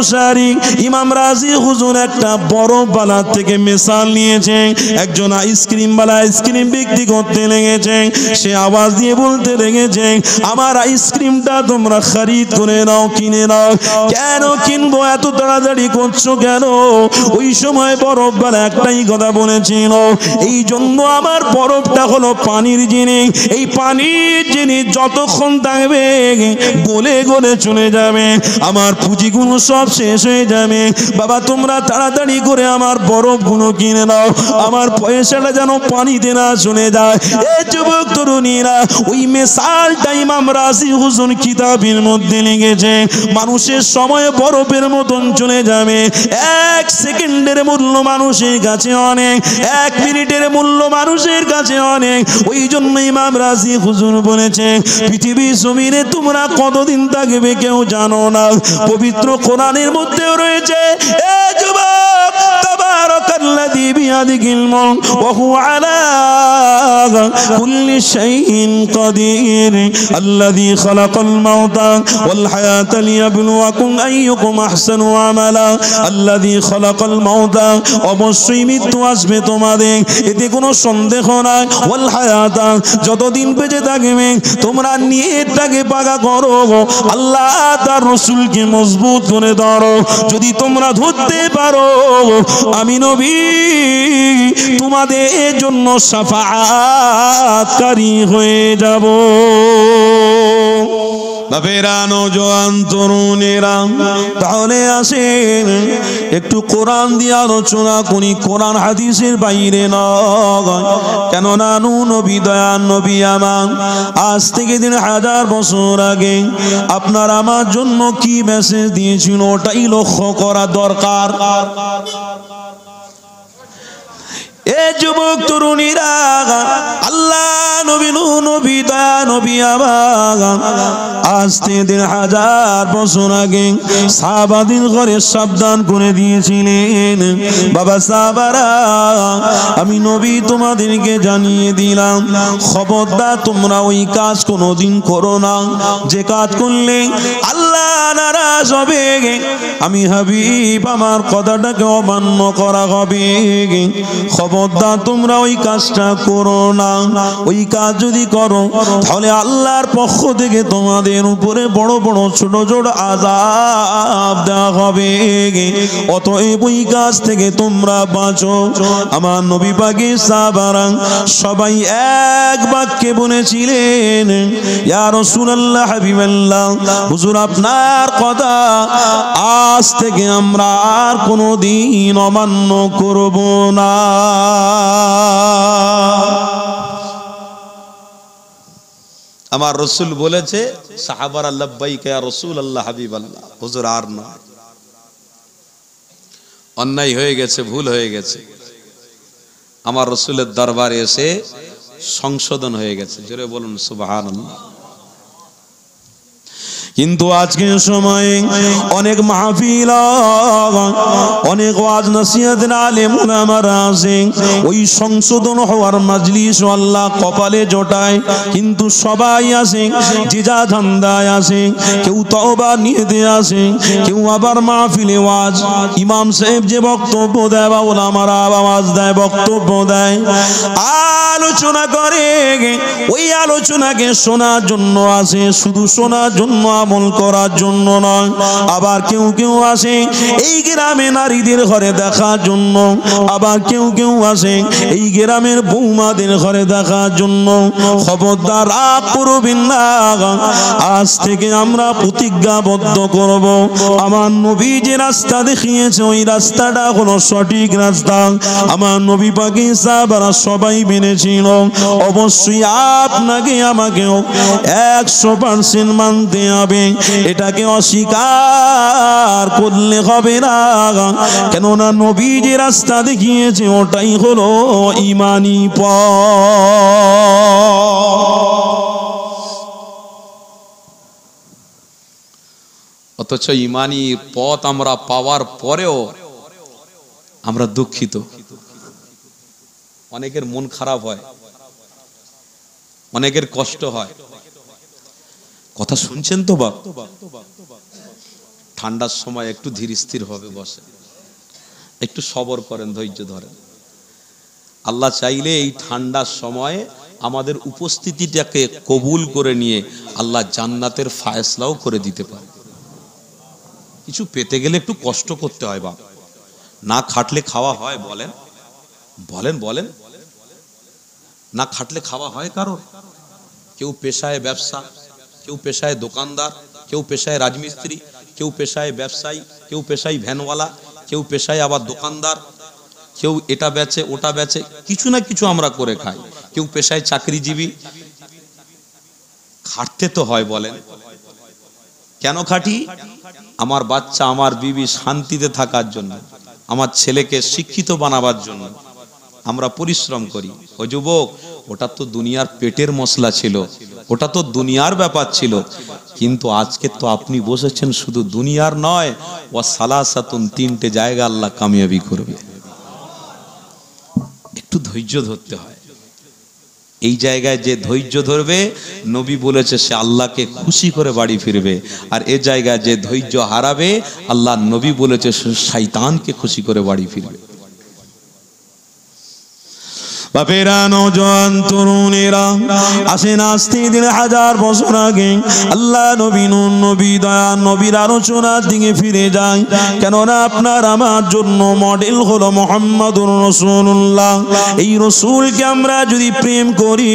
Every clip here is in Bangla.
অনুসারী ইমাম রাজি হুজুর একটা বরফ বালা থেকে মিসাল নিয়েছে। একজন আইসক্রিম বালা আইসক্রিম বিক্রি করতে লেগেছে, সে আওয়াজ দিয়ে বলতে লেগেছে, আমার আইসক্রিমটা তোমরা খরিদ করে নাও, কিনে নাও। কেন কিনবো, এত তাড়াতাড়ি করছো কেন? ওই সময় বরফ বালা একটাই কথা বলেছিল, এই জন্য আমার বরফটা হলো পানির জিনিস, এই পানির জিনিস যতক্ষণ থাকবে গলে গলে চলে যাবে, আমার পুঁজিগুলো সব শেষ হয়ে যাবে। বাবা তোমরা তাড়াতাড়ি করে আমার বরফগুলো কিনে নাও, আমার পয়সাটা যেন পানিতে না চলে যায়। এই যুবক তরুণীরা, ওই মিসালটা ইমাম রাজি হুজুর কিতাবের মধ্যে লিখেছে। মানুষের সময় বরফের মতন চলে যাবে, এক সেকেন্ডের মূল্য মানুষের কাছে অনেক, এক মিনিটের মূল্য মানুষের কাছে অনেক। ওই জন্য ইমাম রাজি হুজুর বলেছে, পৃথিবীর জমিনে তোমরা কতদিন থাকবে কেউ জানো না। পবিত্র কোরআনের মধ্যেও রয়েছে, এ যুবক, তাবারাকাল্লাযী বিয়াদিহিল মুলক ওয়া হুয়া আলা কুল্লি শাইইন কাদির আল্লাযী খালাকাল মাউতা ওয়াল হায়াতা লিয়াবলুয়াকুম আইয়ুকুম আহসানু আমালা আল্লাযী খালাকাল মাউতা, অবশ্যই মৃত্যু আসবে তোমাদের, এতে কোনো সন্দেহ নাই। ওয়াল হায়াতা, যতদিন বেঁচে থাকবে তোমরা নিয়তটাকে পাকা করো, আল্লাহ তার রাসূলকে মজবুত করে ধরো। যদি তোমরা ধরতে পারো, আমি নবী তোমাদের জন্য শাফাআতকারী হয়ে যাব। বাপেরা, নওজোয়ান তরুণেরা, তাহলে আসেন একটু কোরআন দিয়ে আলোচনা করি, কোরআন হাদিসের বাইরে নয়। কেননা নবী দয়ান নবী আমার আজ থেকে 1000 বছর আগে আপনার আমার জন্য কি মেসেজ দিয়েছিল, ওটাই লক্ষ্য করা দরকার। এ যুবক তরুণীরা, আল্লাহ নবী নবী দয়া নবী আমার আজ থেকে 1000 বছর আগে সাহাবাদের ঘরে সাবধান করে দিয়েছিলেন, বাবা সাহাবারা, আমি নবী তোমাদেরকে জানিয়ে দিলাম, খবরদার তোমরা ওই কাজ কোনোদিন করো না, যে কাজ করলে আল্লাহ নারাজ হবে, আমি হাবিব আমার কথাটাকে অমান্য করা হবে। খবরদার তোমরা ওই কাজটা করো না, ওই কাজ যদি করো তাহলে আল্লাহর পক্ষ থেকে তোমাদের উপরে বড় বড় ছোট ছোট আযাব দেওয়া হবে। অতএব ওই কাজ থেকে তোমরা বাঁচো। আমার নবী পাকের সাহাবারা সবাই এক বাক্যে বলেছিলেন, ইয়া রাসূলুল্লাহ হাবিবাল্লাহ, হুজুর আপনার কথা আজ থেকে আমরা আর কোনোদিন অমান্য করব না। আমার রাসূল বলেছে, সাহাবারা লাব্বাইকা ইয়া রাসূলুল্লাহ হাবিবাল্লাহ, হুজুর আর না, অন্যায় হয়ে গেছে, ভুল হয়ে গেছে, আমার রাসূলের দরবারে এসে সংশোধন হয়ে গেছে। জোরে বলুন সুবহানাল্লাহ। কিন্তু আজকের সময়ে অনেক মাহফিল, অনেক ওয়াজ নসিহতের আলেম উলামারা আছে, ওই সংশোধন হওয়ার মাজলিস আল্লাহ কপালে জোটায়, কিন্তু সবাই আসে যে যা ধান্দায় আসে, কেউ তওবা নিয়েতে আসে, কেউ আবার মাহফিলে ওয়াজ ইমাম সাহেব যে বক্তব্য দেয় বা উলামারা আওয়াজ দেয় বক্তব্য দেয়, আলোচনা করে, ওই আলোচনাকে শোনার জন্য আসে, শুধু শোনার জন্য, আমল করার জন্য নয়। আবার কেউ কেউ আসে এই গ্রামে নারীদের ঘরে দেখার জন্য, আবার কেউ কেউ আসে এই গ্রামের বৌমাদের ঘরে দেখার জন্য। খবরদার রাগ করবেন না, আজ থেকে আমরা প্রতিজ্ঞাবদ্ধ করব, আমার নবী যে রাস্তা দেখিয়েছে ওই রাস্তাটা হলো সঠিক রাস্তা। আমার নবী পাকের সাহাবারা সবাই মেনেছিল, অবশ্যই আপনাকে আমাকেও 100% মানতে হবে, এটাকে অস্বীকার করলে হবে না। কেননা নবী যে রাস্তা দেখিয়েছে ওটাই হলো ঈমানি পথ। অথচ ঈমানি পথ আমরা পাওয়ার পরেও আমরা দুঃখিত, অনেকের মন খারাপ হয়, অনেকের কষ্ট হয়। কথা শুনছেন তো বাপ? ঠান্ডার সময় একটু ধীর স্থির হবে, বসে একটু সবর করেন, ধৈর্য ধরেন। আল্লাহ চাইলে এই ঠান্ডার সময়ে আমাদের উপস্থিতিটাকে কবুল করে নিয়ে আল্লাহ জান্নাতের ফায়সলাও করে দিতে পারে। কিছু পেতে গেলে একটু কষ্ট করতে হয় বাপ, না খাটলে খাওয়া হয়? বলেন বলেন বলেন, না খাটলে খাওয়া হয় কারো? কেউ পেশায় ব্যবসা, কেউ পেশায় দোকানদার, কেউ পেশায় রাজমিস্ত্রি, কেউ পেশায় ব্যবসায়ী, কেউ পেশায় ভ্যানওয়ালা, কেউ পেশায় আবার দোকানদার, কেউ এটা বেচে ওটা বেচে, কিছু না কিছু আমরা করে খাই। কেউ পেশায় চাকরিজীবী। খাটতে তো হয়, বলেন কেন খাটি? আমার বাচ্চা, আমার বিবি শান্তিতে থাকার জন্য, আমার ছেলেকে শিক্ষিত বানাবার জন্য আমরা পরিশ্রম করি। ও যুবক, ওটা তো দুনিয়ার পেটের মশলা ছিল, ওটা তো দুনিয়ার ব্যাপার ছিল, কিন্তু আজকে তো আপনি বসেছেন শুধু দুনিয়ার নয়, ও সালাসাতুন, তিনটে জায়গা আল্লাহ কামিয়াবি করবে। একটু ধৈর্য ধরতে হয়। এই জায়গায় যে ধৈর্য ধরবে, নবী বলেছে সে আল্লাহকে খুশি করে বাড়ি ফিরবে। আর এ জায়গায় যে ধৈর্য হারাবে, আল্লাহ নবী বলেছে সে শয়তানকে খুশি করে বাড়ি ফিরবে। বাপেরা, নওজোয়ান তরুণেরা, আসেন আস্তে দিন হাজার বছর আগে আল্লাহ নবী, নূর নবী, দয়ার নবীর আলোচনার দিকে ফিরে যায়। কেননা আপনার আমার জন্য মডেল হলো মুহাম্মাদুর রাসূলুল্লাহ। এই রসুলকে আমরা যদি প্রেম করি,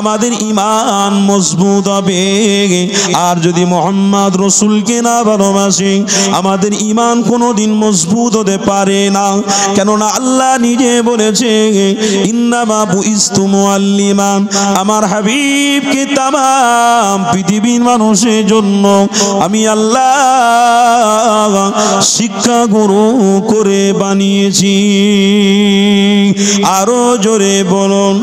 আমাদের ঈমান মজবুত হবে। আর যদি মুহাম্মদ রসুলকে না ভালোবাসি, আমাদের ঈমান কোনোদিন মজবুত হতে পারে না। কেননা আল্লাহ নিজে বলেছে, ইন্নামা বুইস্তু মুআল্লিমান, আমার হাবিবকে তামাম পৃথিবীর মানুষের জন্য আমি আল্লাহ শিক্ষা গুরু করে বানিয়েছি। আরো জোরে বলুন,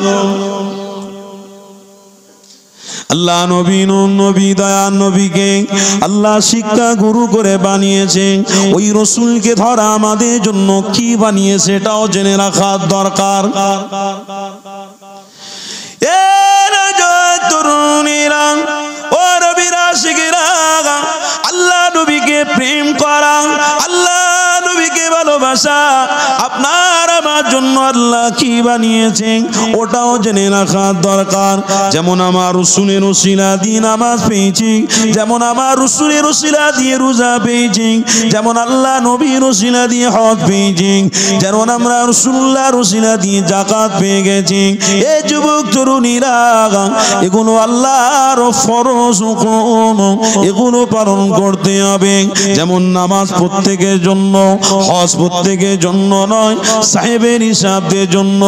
আল্লাহ নবী, নূর নবী, দয়ার নবীকে আল্লাহ শিক্ষা গুরু করে বানিয়েছে। ওই রসুলকে ধরা আমাদের জন্য কি বানিয়েছে এটাও জেনে রাখা দরকার। তরুণীরা, ও নবীর আশিকেরা, আল্লাহ নবীকে প্রেম করা, আল্লাহ নবীকে ভালোবাসা, আপনার আমার জন্য আল্লাহ কি বানিয়েছেন ওটাও জেনে রাখা দরকার। যেমন আমার রসুলের ওসিলা দিয়ে নামাজ পেয়েছি, যেমন আমার রসুলের ওসিলা দিয়ে রোজা পেয়েছি, যেমন আল্লাহ নবীর ওসিলা দিয়ে হজ পেয়েছি, যেমন আমরা রাসূলুল্লাহর ওসিলা দিয়ে যাকাত পেয়ে গেছি। এই যুবক তরুণীরা, এগুলো আল্লাহর ফরজ হুকুম, এগুলো পালন করতে হবে। যেমন নামাজ প্রত্যেকের জন্য, হজ প্রত্যেকের জন্য নয়, সাহেবের হিসাবদের জন্য,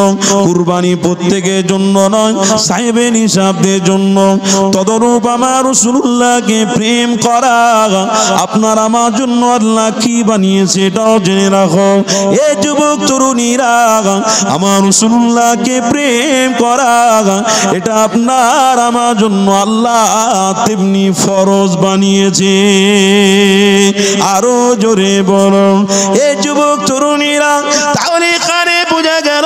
কুরবানি প্রত্যেকের জন্য নয়, সাহেবের হিসাবদের জন্য। তদরূপ আমার রাসূলুল্লাহকে প্রেম করা, আপনার আমার জন্য আল্লাহ কি বানিয়েছে এটাও জেনে রাখো। এই যুবক তরুণীরা, আমার রাসূলুল্লাহকে প্রেম করা, এটা আপনার আমার জন্য আল্লাহ তেমনি ফরজ বানিয়েছে। আরো জোরে বলো, এই যুবক তরুণীরা, তাহলে এখানে বোঝা গেল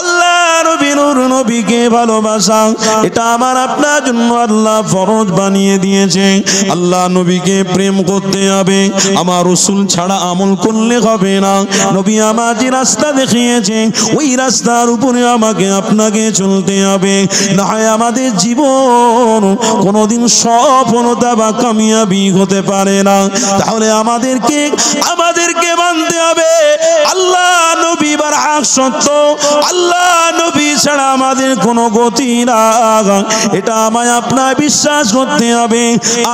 আল্লাহ নবী, নূর নবীকে ভালোবাসা এটা আমার আপনার জন্য আল্লাহ ফরজ বানিয়ে দিয়েছে। আল্লাহ নবীকে প্রেম করতে হবে, আমার রাসূল ছাড়া আমল করলে হবে না। নবী আমার যে রাস্তা দেখিয়েছে, ওই রাস্তার উপরে আমাকে আপনাকে চলতে হবে, না হয় আমাদের জীবন কোনোদিন সফলতা বা কামিয়াবি হতে পারে না। তাহলে আমাদেরকে মানতে হবে আল্লাহ নবী বারহাক সত্য, আল্লাহ নবী ছাড়া আমাদের কোনো গতি না। এটা আমায় আপনার বিশ্বাস করতে হবে,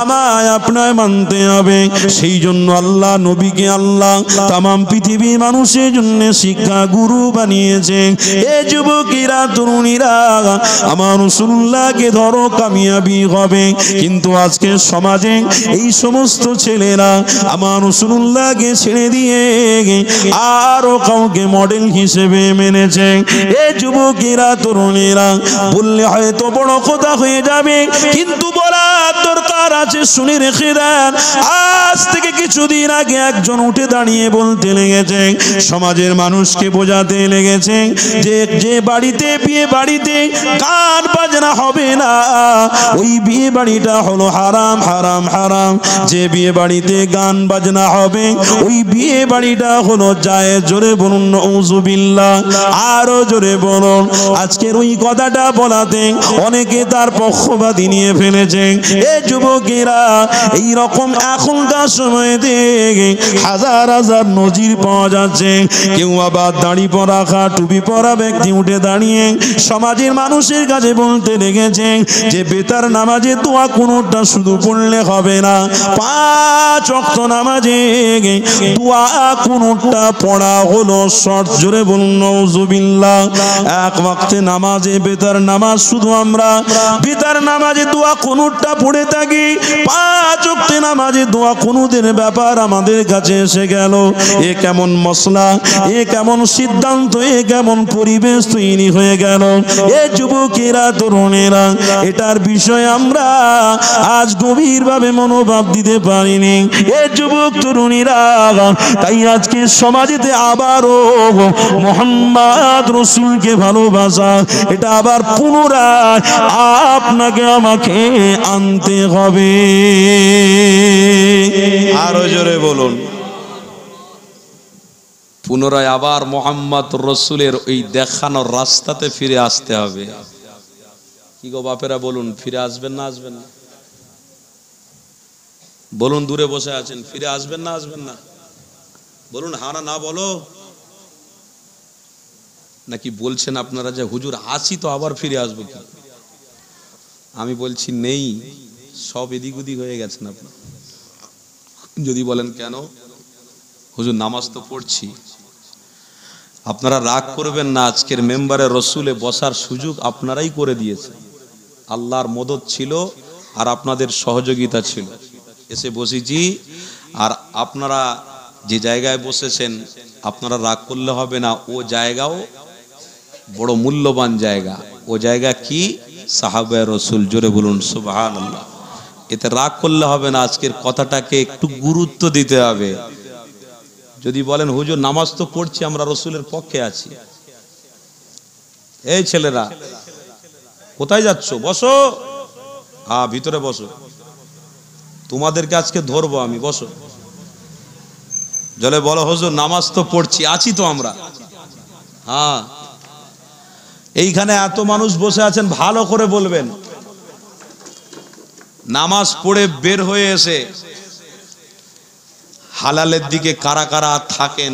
আমায় আপনার মানতে হবে। সেই জন্য আল্লাহ নবীকে আল্লাহ তামাম পৃথিবীর মানুষের জন্য শিক্ষা গুরু বানিয়েছে। এ যুবকেরা, তরুণীরা, আমার রাসূলুল্লাহকে ধরো, কামিয়াবি হবে। কিন্তু আজকে সমাজে এই সমস্ত ছেলেরা আমার রাসূলুল্লাহকে ছেড়ে দিয়ে আরো কাউকে মডেল হিসেবে মেনেছে। এই যুবকেরা, তরুণীরা, বললে হয়তো বড় কথা হয়ে যাবে, কিন্তু বলার দরকার আছে শুনে রেখে দেন। আজ থেকে কিছুদিন আগে একজন উঠে দাঁড়িয়ে বলতে লেগেছে, সমাজের মানুষকে বোঝাতে লেগেছে যে যে বাড়িতে বিয়ে বাড়িতে গান বাজনা হবে না, ওই বিয়ে বাড়িটা হলো হারাম হারাম হারাম। যে বিয়ে বাড়িতে গান বাজনা হবে ওই বিয়ে বাড়িটা হলো জায়েজ। জোরে বলুন নাউযুবিল্লাহ, আরো জোরে বলুন। আজকের ওই কথাটা বলাতে অনেকে তার পক্ষপাতী নিয়ে ফেলেছে। এ যুবকেরা, এই রকম এখনকার সময়ে দেখে হাজার হাজার নজির পাওয়া যাচ্ছে। কেউ আবার দাড়ি পরা খা টুপি পরা ব্যক্তি উঠে দাঁড়িয়ে সমাজের মানুষের কাছে বলতে লেগেছে যে বেতার নামাজে দোয়া কোনোটা শুধু পড়লে হবে না, 5 ওয়াক্ত নামাজে দোয়া কোনোটা পড়া হলো শর্ত। জোরে বলুন নাউযুবিল্লাহ। এক ওয়াক্তে নামাজে বেতার নামাজ শুধু আমরা বেতার নামাজে দোয়া কোনোটা পড়ে থাকি, 5 ওয়াক্তে নামাজে দোয়া কোনোদের ব্যাপার আমাদের কাছে এসে গেল। এ কেমন মসলা, এ কেমন সিদ্ধান্ত, এ কেমন পরিবেশ তৈরি হয়ে গেল। এ যুবকেরা তরুণেরা, এটার বিষয়ে আমরা আজ গভীরভাবে মনোভাব দিতে পারিনি। এ যুবক তরুণীরা, তাই আজকে সমাজেতে আবারও মুহাম্মদ রাসূলকে ভালোবাসা, এটা আবার পুনরায় আপনাকে আমাকে আনতে হবে। আরো জোরে বলুন। পুনরায় আবার মুহাম্মদ রাসূলের ওই দেখানোর রাস্তাতে ফিরে আসতে হবে। কি গো বাপেরা, বলুন ফিরে আসবেন না আসবেন না? বলুন, দূরে বসে আছেন, ফিরে আসবেন না আসবেন না? বলুন হ্যাঁ না বলো। নাকি বলছেন আপনারা যে হুজুর আসি তো আবার ফিরে আসবো কি? আমি বলছি নেই, সব এদিক ওদিক হয়ে গেছেন আপনার। যদি বলেন কেন, হুজুর নামাজ তো পড়ছি। আপনারা রাগ করবেন না, আজকের মেম্বারে রসুলে বসার সুযোগ আপনারাই করে দিয়েছেন। আল্লাহর মদদ ছিল আর আপনাদের সহযোগিতা ছিল, এসে বসেছি। আর আপনারা যে জায়গায় বসেছেন, আপনারা রাগ করলে হবে না, ও জায়গাও বড় মূল্যবান জায়গা। ও জায়গা কি? সাহাবায়ে রসুল। জোরে বলুন সুবহানাল্লাহ। এতে রাগ করলে হবে না, আজকের কথাটাকে একটু গুরুত্ব দিতে হবে। যদি বলেন হুজুর নামাজ তো পড়ছি, আমরা রসুলের পক্ষে আছি। এই ছেলেরা কোথায় যাচ্ছ? বসো, ভিতরে বসো, তোমাদেরকে আজকে ধরবো আমি। বসো, জলে বলো হুজুর নামাজ তো পড়ছি, আছি তো আমরা। হ্যাঁ, এইখানে এত মানুষ বসে আছেন, ভালো করে বলবেন। নামাজ পড়ে বের হয়ে এসে হালালের দিকে কারা কারা থাকেন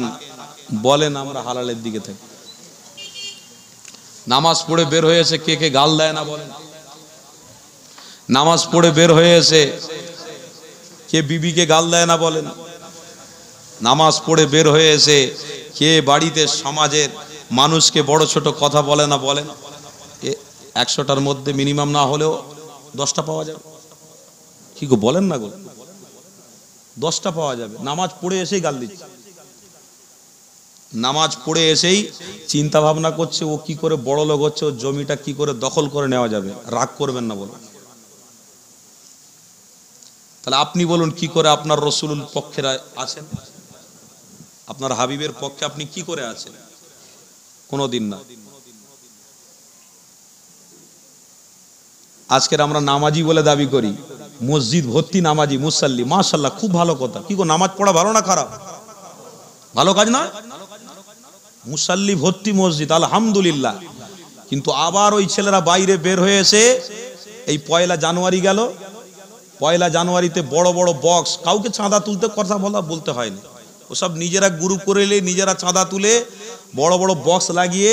বলেন? আমরা হালালের দিকে থাকি। নামাজ পড়ে বের হয়ে এসে কে কে গাল দেয় না বলেন? নামাজ পড়ে বের হয়ে এসে কে বিবিকে গাল দেয় না বলেন? নামাজ পড়ে বের হয়ে এসে কে বাড়িতে সমাজের মানুষকে বড় ছোট কথা বলে না বলেন? 100টার মধ্যে মিনিমাম না হলেও 10টা পাওয়া যাবে। কি গো বলেন না গো? 10টা পাওয়া যাবে। নামাজ পড়ে এসেই গাল দিচ্ছে, নামাজ পড়ে এসেই চিন্তা ভাবনা করছে ও কি করে বড় লোক হচ্ছে, ও জমিটা কি করে দখল করে নেওয়া যাবে। রাগ করবেন না বলুন। তাহলে আপনি বলুন কি করে আপনার রসুলের পক্ষে আছেন? আপনার হাবিবের পক্ষে আপনি কি করে আছেন? কোনোদিন না। আজকের আমরা নামাজি বলে দাবি করি, মসজিদ ভর্তি নামাজি মুসাল্লি, মাশাআল্লাহ, খুব ভালো কথা। কি গো নামাজ পড়া ভালো না খারাপ? ভালো কাজ না? মুসাল্লি ভর্তি মসজিদ, আলহামদুলিল্লাহ। কিন্তু আবার ওই ছেলেরা বাইরে বের হয়ে এসে, এই 1 জানুয়ারি গেল, 1 জানুয়ারিতে বড় বড় বক্স, কাউকে চাঁদা তুলতে কথা বলতে হয়নি, ওসব নিজেরা গ্রুপ করে নিজেরা চাঁদা তুলে বড় বড় বক্স লাগিয়ে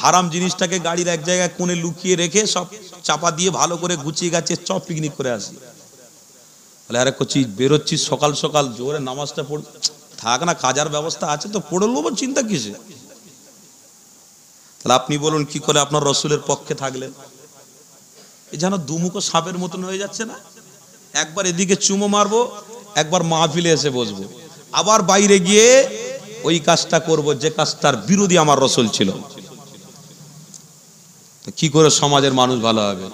হারাম জিনিসটাকে গাড়ির এক জায়গায় কোণে লুকিয়ে রেখে সব চাপা দিয়ে ভালো করে গুছিয়ে গাছে চপ পিকনিক করে আসি। তাহলে আরে করছি বেরোচ্ছি সকাল সকাল, জোরে নামাজটা পড়, থাক না, কাজার ব্যবস্থা আছে তো পড়ে নেবো, চিন্তা কিসে? তাহলে আপনি বলুন কি করে আপনার রসুলের পক্ষে থাকলেন? এই যেন দুমুখো সাপের মতন হয়ে যাচ্ছে না? একবার এদিকে চুমো মারবো, একবার মাহফিলে এসে বসবো, আবার বাইরে গিয়ে ওই কাজটা করব যে কাজটার বিরোধী আমার রসুল ছিল। কি করে সমাজের মানুষ ভালো হবে?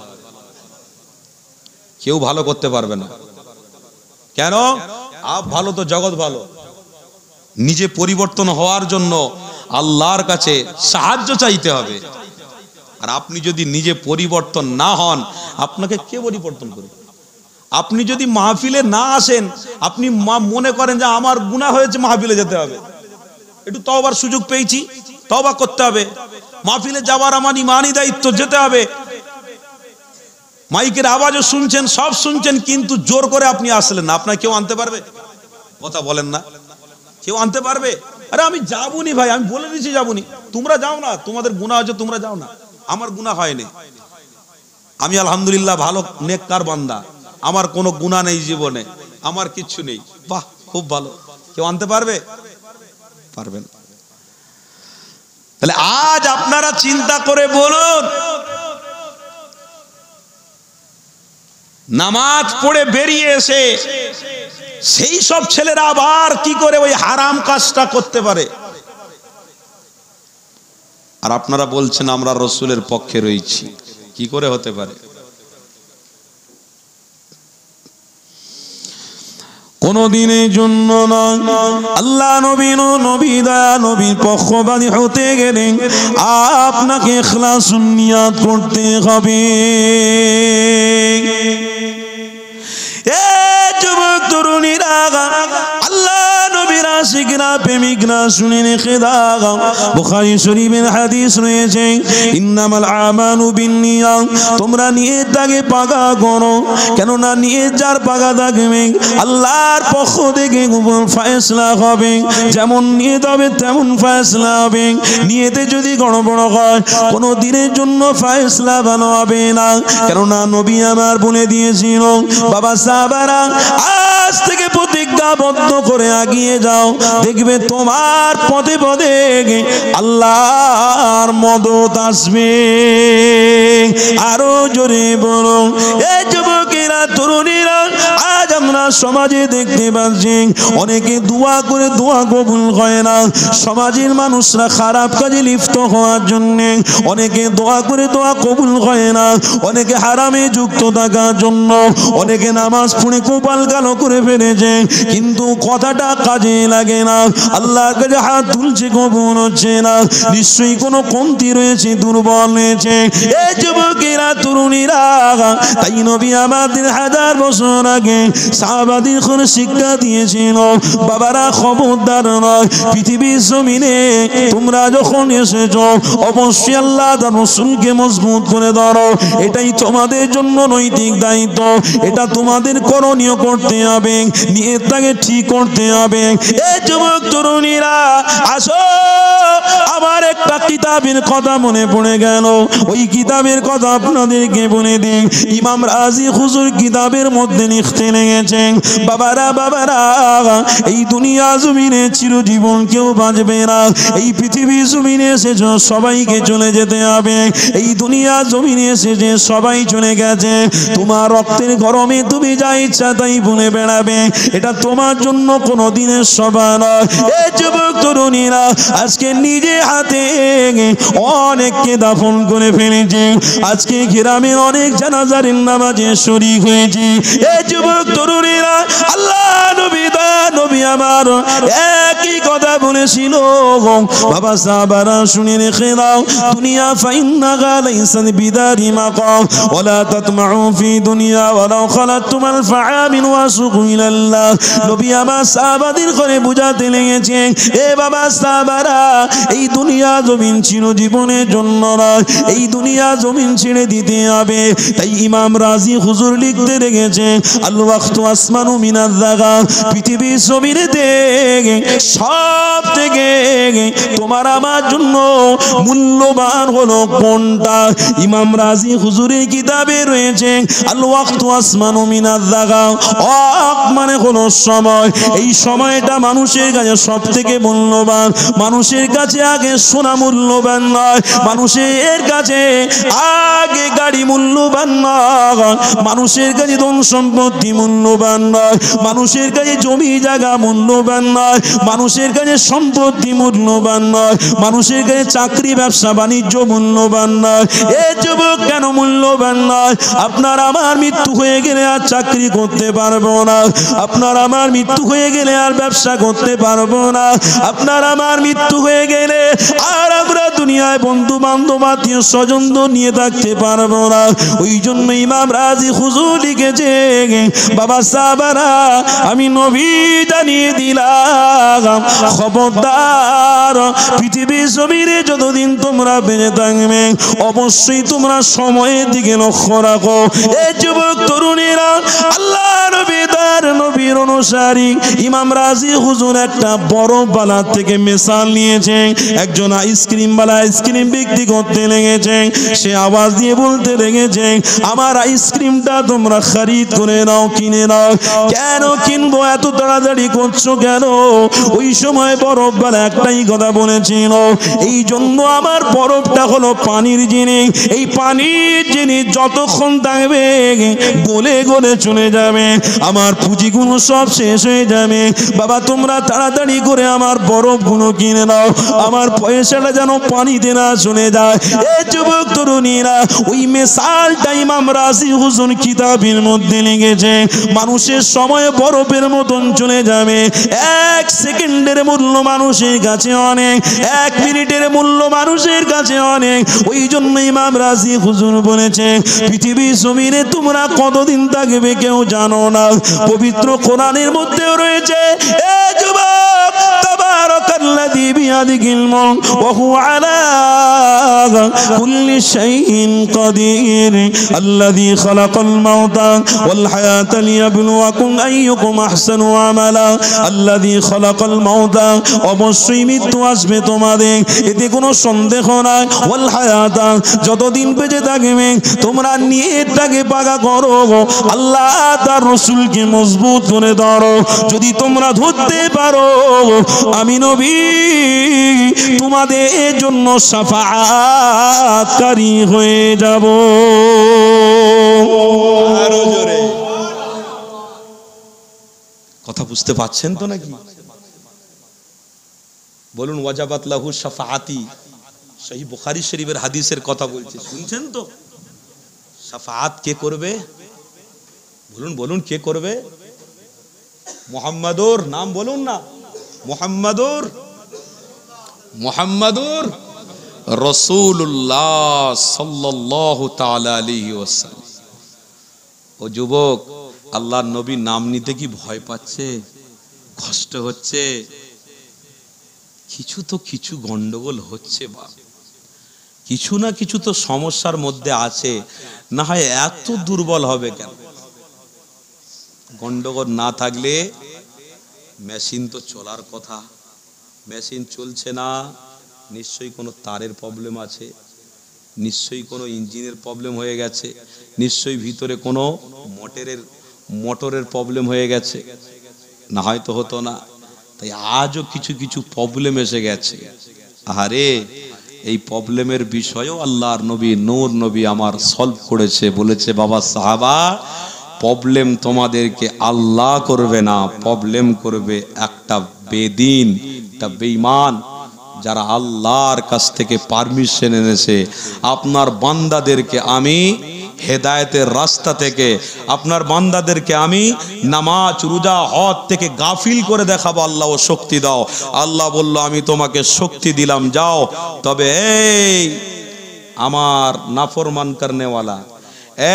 কেউ ভালো করতে পারবে না। কেন? আপ ভালো তো জগৎ ভালো। নিজে পরিবর্তন হওয়ার জন্য আল্লাহর কাছে সাহায্য চাইতে হবে। আর আপনি যদি নিজে পরিবর্তন না হন, আপনাকে কে পরিবর্তন করবে? আপনি যদি মাহফিলে না আসেন, আপনি মনে করেন যে আমার গুনাহ হয়েছে, মাহফিলে যেতে হবে, একটু তওবার সুযোগ পেয়েছি, তওবা করতে হবে, মাহফিলে যাওয়ার আমার ইমানি দায়িত্ব, যেতে হবে। মাইকের আওয়াজও শুনছেন, সব শুনছেন, কিন্তু জোর করে আপনি আসলেন না। আপনার কেউ আনতে পারবে? কথা বলেন না, কেউ আনতে পারবে? আরে আমি যাবনি ভাই, আমি বলে দিয়েছি যাবনি, তোমরা যাও না, তোমাদের গুনাহ হয়েছে, তোমরা যাও না। আমার গুনাহ হয়নি, আমি আলহামদুলিল্লাহ ভালো নেককার বান্দা, আমার কোনো গুনাহ নেই জীবনে, আমার কিচ্ছু নেই। বাহ, খুব ভালো। কেউ আনতে পারবে? পারবেন। তাহলে আজ আপনারা চিন্তা করে বলুন, নামাজ পড়ে বেরিয়ে এসে সেই সব ছেলেরা আবার কি করে ওই হারাম কাজটা করতে পারে? আর আপনারা বলছেন আমরা রসুলের পক্ষে রয়েছি, কি করে হতে পারে? কোন দিনের জন্য নয়, আল্লাহ নবী দয়া নবীর পক্ষপাতী হতে গেলে আপনাকে ইখলাসুন নিয়াত করতে হবে। এ যুবক তরুণীরা, আল্লাহ নবীর আশিকরা প্রেমিকরা শুনে রেখে দাও, বুখারী শরীফের হাদিস রয়েছে, ইন্নামাল আমালু বিন্নিয়াত, তোমরা নিয়তটাকে পাকা করো, কেননা নিয়ত যার পাকা থাকবে আল্লাহর পক্ষ থেকে ফয়সালা হবে, যেমন নিয়ত হবে তেমন ফয়সালা হবে। নিয়তে যদি গড়বড় হয়, কোনো দিনের জন্য ফয়সালা ভালো হবে না, কেননা নবী আমার বলে দিয়েছিল, বাবা সাহাবারা আজ থেকে প্রতিজ্ঞাবদ্ধ করে এগিয়ে যাও, দেখবে তোমার পদে পদে আল্লাহর মদত আসবে। আরো জোরে বলো, এই যুবকেরা তরুণীরা, আজ আমরা সমাজে দেখতে পাচ্ছি অনেকে দোয়া করে দোয়া কবুল হয় না। সমাজের মানুষরা খারাপ কাজে লিপ্ত হওয়ার জন্য অনেকে দোয়া করে দোয়া কবুল হয় না, অনেকে হারামে যুক্ত থাকার জন্য অনেকে নামাজ পড়ে কপাল কালো করে ফেলেছে, কিন্তু কথাটা কাজে লাগে না, আল্লাহর কাছে হাত তুলছে কবুল হচ্ছে না, নিশ্চয়ই কোনো কমতি রয়েছে, দুর্বল রয়েছে। এই যুবকেরা তরুণীরা, তাই নবী আমাদের হাজার বছর আগে সাহাবাদের করে শিক্ষা দিয়েছিল, বাবারা খবরদার নয়, পৃথিবীর জমিনে তোমরা যখন এসেছো অবশ্যই আল্লাহ তার রাসূলকে মজবুত করে ধরো, এটাই তোমাদের জন্য নৈতিক দায়িত্ব, এটা তোমাদের করণীয় করতে হবে, নিয়তটাকে ঠিক করতে হবে। এই যুবক তরুণীরা আসো, আমার একটা কিতাবের কথা মনে পড়ে গেল, ওই কিতাবের কথা আপনাদেরকে বলে দিই। ইমাম রাজি হুজুর কিতাবের মধ্যে লিখতে লেগেছেন, বাবারা এই দুনিয়া জমিনে চিরজীবন কেউ বাঁচবে না, এই পৃথিবী জমিনে এসেছো সবাইকে চলে যেতে হবে, এই দুনিয়া জমিনে এসেছে সবাই চলে গেছে, তোমার রক্তের গরমে তুমি যা ইচ্ছা তাই বলে বেড়াবে, এটা তোমার জন্য কোনো দিনের সভা নয়। এই যুবক তরুণীরা, আজকে নিজে হাতে অনেককে দাফন করে ফেলেছে, আজকে গ্রামের অনেক জানাজার নামাজে শরীক হয়েছে। এই যুবক তরুণীরা, আল্লাহ নবী আমার একই কথা বলেছিল, বাবা সাহাবারা শুনে রেখে দাও, দুনিয়া ফাইন্নাহা লাইসাত বিদারি মাকাম ওয়ালা তাতমাউ ফি দুনিয়া ওয়ালাউ খালাতুমাল ফাআমিন ওয়াসুকু ইলাল্লাহ। নবী আমার সাহাবাদের করে বুঝাতে লেগেছে, এ বাবা সাহাবারা, এই দুনিয়া জমিন চিরজীবনের জন্য নয়, এই দুনিয়া জমিন ছেড়ে দিতে হবে। তাই ইমাম রাজি হুজুর লিখতে লেগেছে, আল ওয়াক্তু আসমানু মিনাজ যাগা, পৃথিবীর জমিনেতে সব থেকে তোমার আমার জন্য মূল্যবান হলো কোনটা? ইমাম রাজি হুজুরের কিতাবে রয়েছে, আল ওয়াক্তু আসমানু মিনাজ যাগা, ওয়াক্ত মানে হলো সময়, এই সময়টা মানুষের কাছে সব থেকে মূল্যবান, মানুষের কাছে আগে সোনা মূল্যবান নয়, মানুষের কাছে আগে গাড়ি মূল্যবান নয়, মানুষের কাছে ধন সম্পত্তি মূল্যবান নয়, মানুষের কাছে জমি জায়গা মূল্যবান নয়, মানুষের কাছে সম্পত্তি মূল্যবান নয়, মানুষের কাছে চাকরি ব্যবসা বাণিজ্য মূল্যবান নয়। এ যুবক কেন মূল্যবান নয়? আপনার আমার মৃত্যু হয়ে গেলে আর চাকরি করতে পারবো না, আপনার আমার মৃত্যু হয়ে গেলে আর ব্যবসা করতে পারবো না, আপনার আমার মৃত্যু হয়ে গেলে আর আমরা দুনিয়ায় বন্ধু বান্ধব আত্মীয় স্বজন নিয়ে থাকতে পারবো না। ওই জন্য ইমাম রাজি হুজুর লিখেছে, বাবা সাহাবারা আমি নবী জানিয়ে দিলাম, খবরদার পৃথিবীর জমিনে যতদিন তোমরা বেঁচে থাকবে অবশ্যই তোমরা সময়ের দিকে লক্ষ্য রাখো। এই যুবক তরুণীরা, আল্লাহ নবীর অনুসারী ইমাম রাজি হুজুর একটা বড় বালা থেকে মিসাল নিয়েছে। একজন আইসক্রিম বালা আইসক্রিম বিক্রি করতে লেগেছে, সে আওয়াজ দিয়ে বলতে লেগেছে, আমার আইসক্রিমটা তোমরা খরিদ করে নাও, কিনে নাও। কেন কিনবো, এত তাড়াতাড়ি করছো কেন? ওই সময় বরফবালা একটাই কথা বলেছিল, এই জন্য আমার বরফটা হলো পানির জিনিস, এই পানির জিনিস যতক্ষণ থাকবে গলে গলে চলে যাবে, আমার পুঁজিগুলো সব শেষ হয়ে যাবে। বাবা তোমরা তাড়াতাড়ি করে আমার বরফগুলো কিনে নাও, আমার পয়সাটা যেন পানিতে না চলে যায়। এই যুবক তরুণীরা, ওই মিসালটা ইমাম রাজি হুজুর কিতাবের মধ্যে লিখেছে। মানুষের সময় বরফের মতন চলে যাবে, এক সেকেন্ডের মূল্য মানুষের কাছে অনেক, এক মিনিটের মূল্য মানুষের কাছে অনেক। ওই জন্য ইমাম রাজি হুজুর বলেছে, পৃথিবীর জমিনে তোমরা কতদিন থাকবে কেউ জানো না। পবিত্র কোরআনের মধ্যেও রয়েছে, এ যুবক তাবারাকাল্লাযী বিয়াদিহিল মুলক ওয়া হুয়া আলা কুল্লি শাইইন কাদির আল্লাযী খালাকাল মাউতা ওয়াল হায়াতা লিয়াবলুয়াকুম আইয়ুকুম আহসানু আমালা আল্লাযী খালাকাল মাউতা, অবশ্যই মৃত্যু আসবে তোমাদের, এতে কোনো সন্দেহ নাই। ওয়াল হায়াতা, যতদিন বেঁচে থাকবে তোমরা নিয়তটাকে পাকা করো, আল্লাহ তার রাসূলকে মজবুত করে ধরো। যদি তোমরা ধরতে পারো, আমি নবী তোমাদের জন্য শাফাআতকারী হয়ে যাব। আরো জোরে কথা বুঝতে পাচ্ছেন তো নাকি? বলুন, ওয়াজাবাত লাহু শাফাআতি, সহিহ বুখারী শরীফের হাদিসের কথা বলছি, শুনছেন তো? শাফাআত কে করবে? বলুন বলুন, কে করবে? মুহাম্মাদুর নাম বলুন না, মুহাম্মাদুর রাসূলুল্লাহ সাল্লাল্লাহু তাআলা আলাইহি ওয়াসাল্লাম। ও যুবক, আল্লাহর নবী নাম নিতে কি ভয় পাচ্ছে, কষ্ট হচ্ছে? কিছু গন্ডগোল হচ্ছে, বা কিছু না কিছু তো সমস্যার মধ্যে আছে, না হয় এত দুর্বল হবে কেন? গন্ডগোল না থাকলে মেশিন তো চলার কথা, মেশিন চলছে না, নিশ্চয়ই কোনো তারের প্রবলেম আছে, নিশ্চয়ই কোনো ইঞ্জিনের প্রবলেম হয়ে গেছে, নিশ্চয়ই ভিতরে কোনো মোটরের প্রবলেম হয়ে গেছে, না হয়তো হতো না। তাই আজও কিছু প্রবলেম এসে গেছে। আরে এই প্রবলেমের বিষয়েও আল্লাহর নবী নূর নবী আমার সলভ করেছে। বলেছে, বাবা সাহাবা, প্রবলেম তোমাদেরকে আল্লাহ করবে না, প্রবলেম করবে একটা বেদিন, একটা বেঈমান, যারা আল্লাহর কাছ থেকে পারমিশন এনেছে। আপনার বান্দাদেরকে আমি হেদায়েতের রাস্তা থেকে, আপনার বান্দাদেরকে আমি নামাজ রোজা হজ থেকে গাফিল করে দেখাবো। আল্লাহ ও শক্তি দাও। আল্লাহ বলল, আমি তোমাকে শক্তি দিলাম, যাও। তবে এই আমার নাফরমান করনেওয়ালা,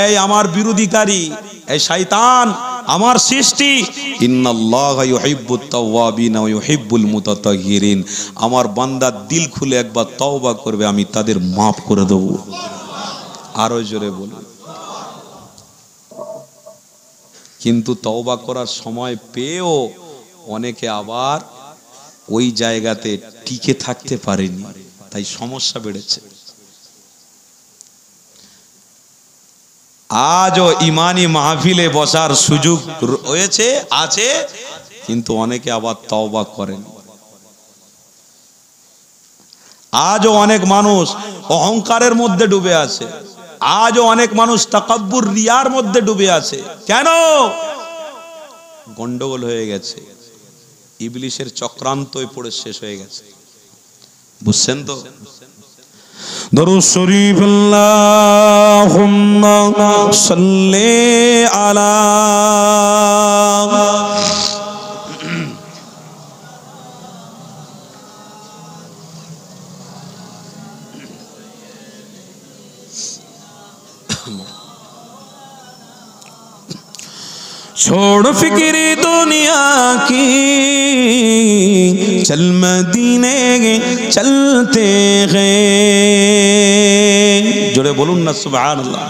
এই আমার বিরোধীকারী, এই শয়তান, আমার সৃষ্টি, ইন্নাল্লাহা ইউহিব্বুত তাওয়াবিনা ওয়া ইউহিব্বুল মুতাতাহহিরিন, আমার বান্দা দিল খুলে একবার তওবা করবে, আমি তাদের মাফ করে দেব। আরো জোরে বলুন। কিন্তু তওবা করার সময় পেয়েও অনেকে আবার ওই জায়গাতে টিকে থাকতে পারেনি, তাই সমস্যা বেড়েছে। আজও ইমানি মাহফিলে বসার সুযোগ রয়েছে, আছে, কিন্তু অনেকে আবার তওবা করেন। আজও অনেক মানুষ অহংকারের মধ্যে ডুবে আছে, আজও অনেক মানুষ তাকাব্বুর রিয়ার মধ্যে ডুবে আছে। কেন? গন্ডগোল হয়ে গেছে। ইবলিশের চক্রান্তই পড়ে শেষ হয়ে গেছে। বুঝছেন তো? দরুদ শরীফ আল্লাহুম্মা সাল্লি আলা छोड़ फिक्र दुनिया की चल मदीने चलते गए। जोड़े बोलूं ना सुभान अल्लाह।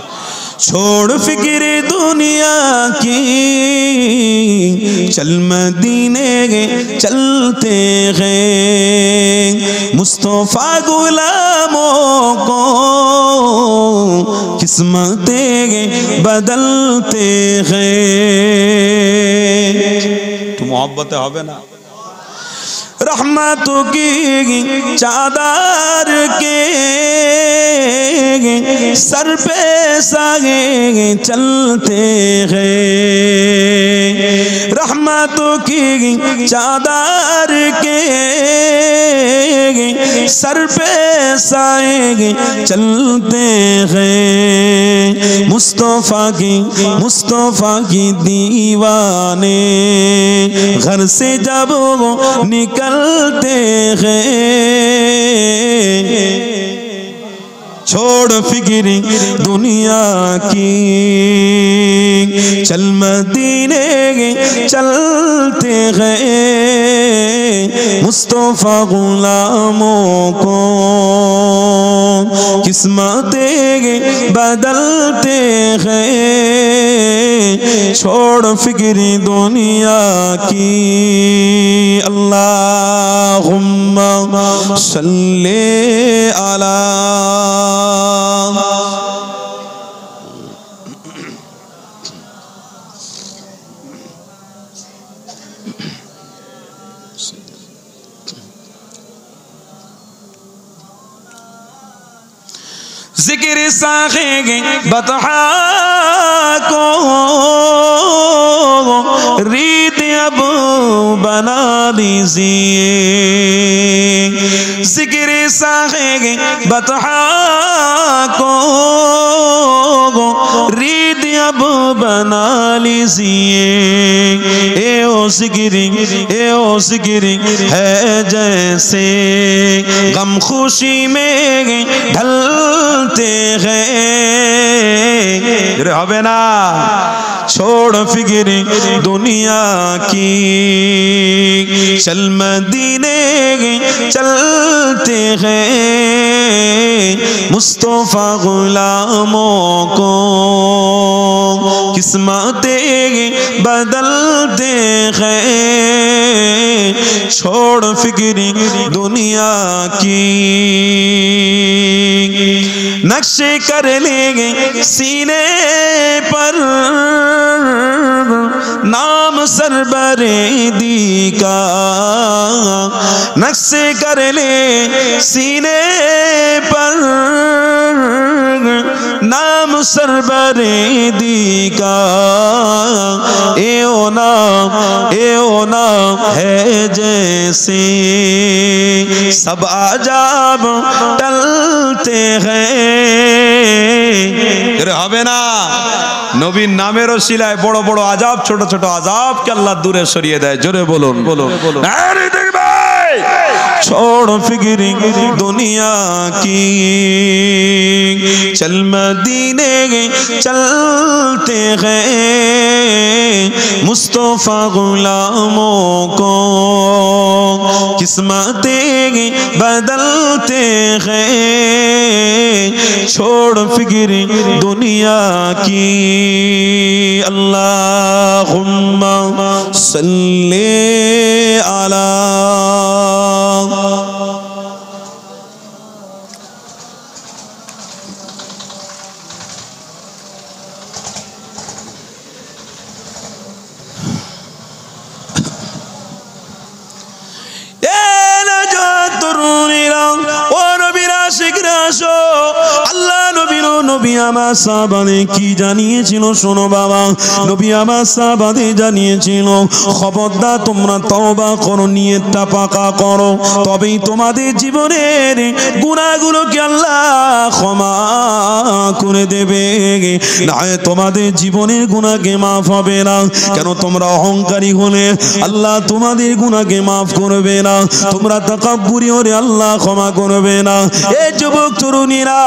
छोड़ फिक्र दुनिया की चल मदीने चलते गए। मुस्तफा गुलामों को किस्मतें बदलते गए। तो मोहब्बत হবে না? रहमतों की चादर के सर पे सागे चलते गए। रहमतों की चादर के सर पे सागे चलते गए। मुस्तफा की दीवाने घर से जब वो निकलते गए। छोड़ फिक्र दुनिया की चल मदीने चलते गए। मुस्तफा गुलामों को किस्मतें बदलते गए। छोड़ फिक्र दुनिया की अल्लाहुम्मा सल्ले अला। जिक्र साखे बतहा को रीत अब बना लीजिए। जिक्र साखे बतहा को रीत अब बना लीजिए। ए ओ जिक्र है जैसे गम खुशी में ढलते गए। হবে না? छोड़ फिक्र दुनिया की चल मदीने चलते गए। मुस्तफा गुलामों को किस्मतें बदलते गए। छोड़ फिक्र दुनिया की नक्शे कर लेंगे सीने पर नाम सरबरेदी का। नक्शे कर ले सीने पर नाम सरबरेदी का। ए ओ नाम है जैसे सब आजाब टलते हैं। হবে না? নবীর নামের ওসিলায় বড় বড় আযাব ছোট ছোট আযাবকে আল্লাহ দূরে সরিয়ে দেয়। জোরে বলুন বলুন বলুন। छोड़ फिक्र दुनिया की चल मदीने चलते गए। मुस्तफा गुलामों को किस्मतें बदलते गए। छोड़ फिक्र दुनिया की अल्लाहुम्मा सल्ले अला। নবী আমার সাহাবাদের কি জানিয়েছিল শোনো বাবা। নবী আমার সাহাবাদের জানিয়েছিল খবরদার তোমরা তওবা করো, নিয়তটা পাকা করো, তবেই তোমাদের জীবনের গুনাহগুলোকে আল্লাহ ক্ষমা করে দেবে, না তোমাদের জীবনের গুনাহকে মাফ হবে না। কেন তোমরা অহংকারী হলে আল্লাহ তোমাদের গুনাহকে মাফ করবে না, তোমরা তাকাব্বুরি হলে আল্লাহ ক্ষমা করবে না। এই যুবক তরুণীরা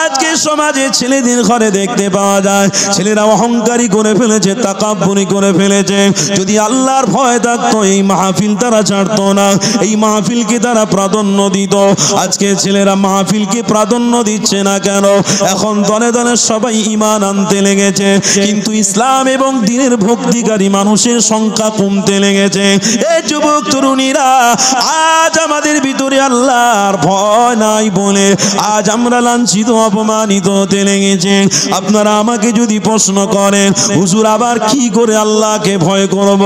আজকে সমাজে ছেলেদের ঘরে দেখতে পাওয়া যায় ছেলেরা অহংকারী করে ফেলেছে, তাকাব্বুরি করে ফেলেছে। যদি আল্লাহর ভয় থাকতো এই মাহফিল তারা ছাড়তো না, এই মাহফিলকে তারা প্রাধান্য দিত। আজকে ছেলেরা মাহফিলকে প্রাধান্য দিচ্ছে না কেন? এখন দলে দলে সবাই ঈমান আনতে লেগেছে, কিন্তু ইসলাম এবং দ্বীনের ভক্তিকারী মানুষের সংখ্যা কমতে লেগেছে। এই যুবক তরুণীরা আজ আমাদের ভিতরে আল্লাহর ভয় নাই বলে আজ আমরা লাঞ্ছিত অপমানিত হতে লেগেছে। আপনারা আমাকে যদি প্রশ্ন করেন হুজুর আবার কি করে আল্লাহকে ভয় করব,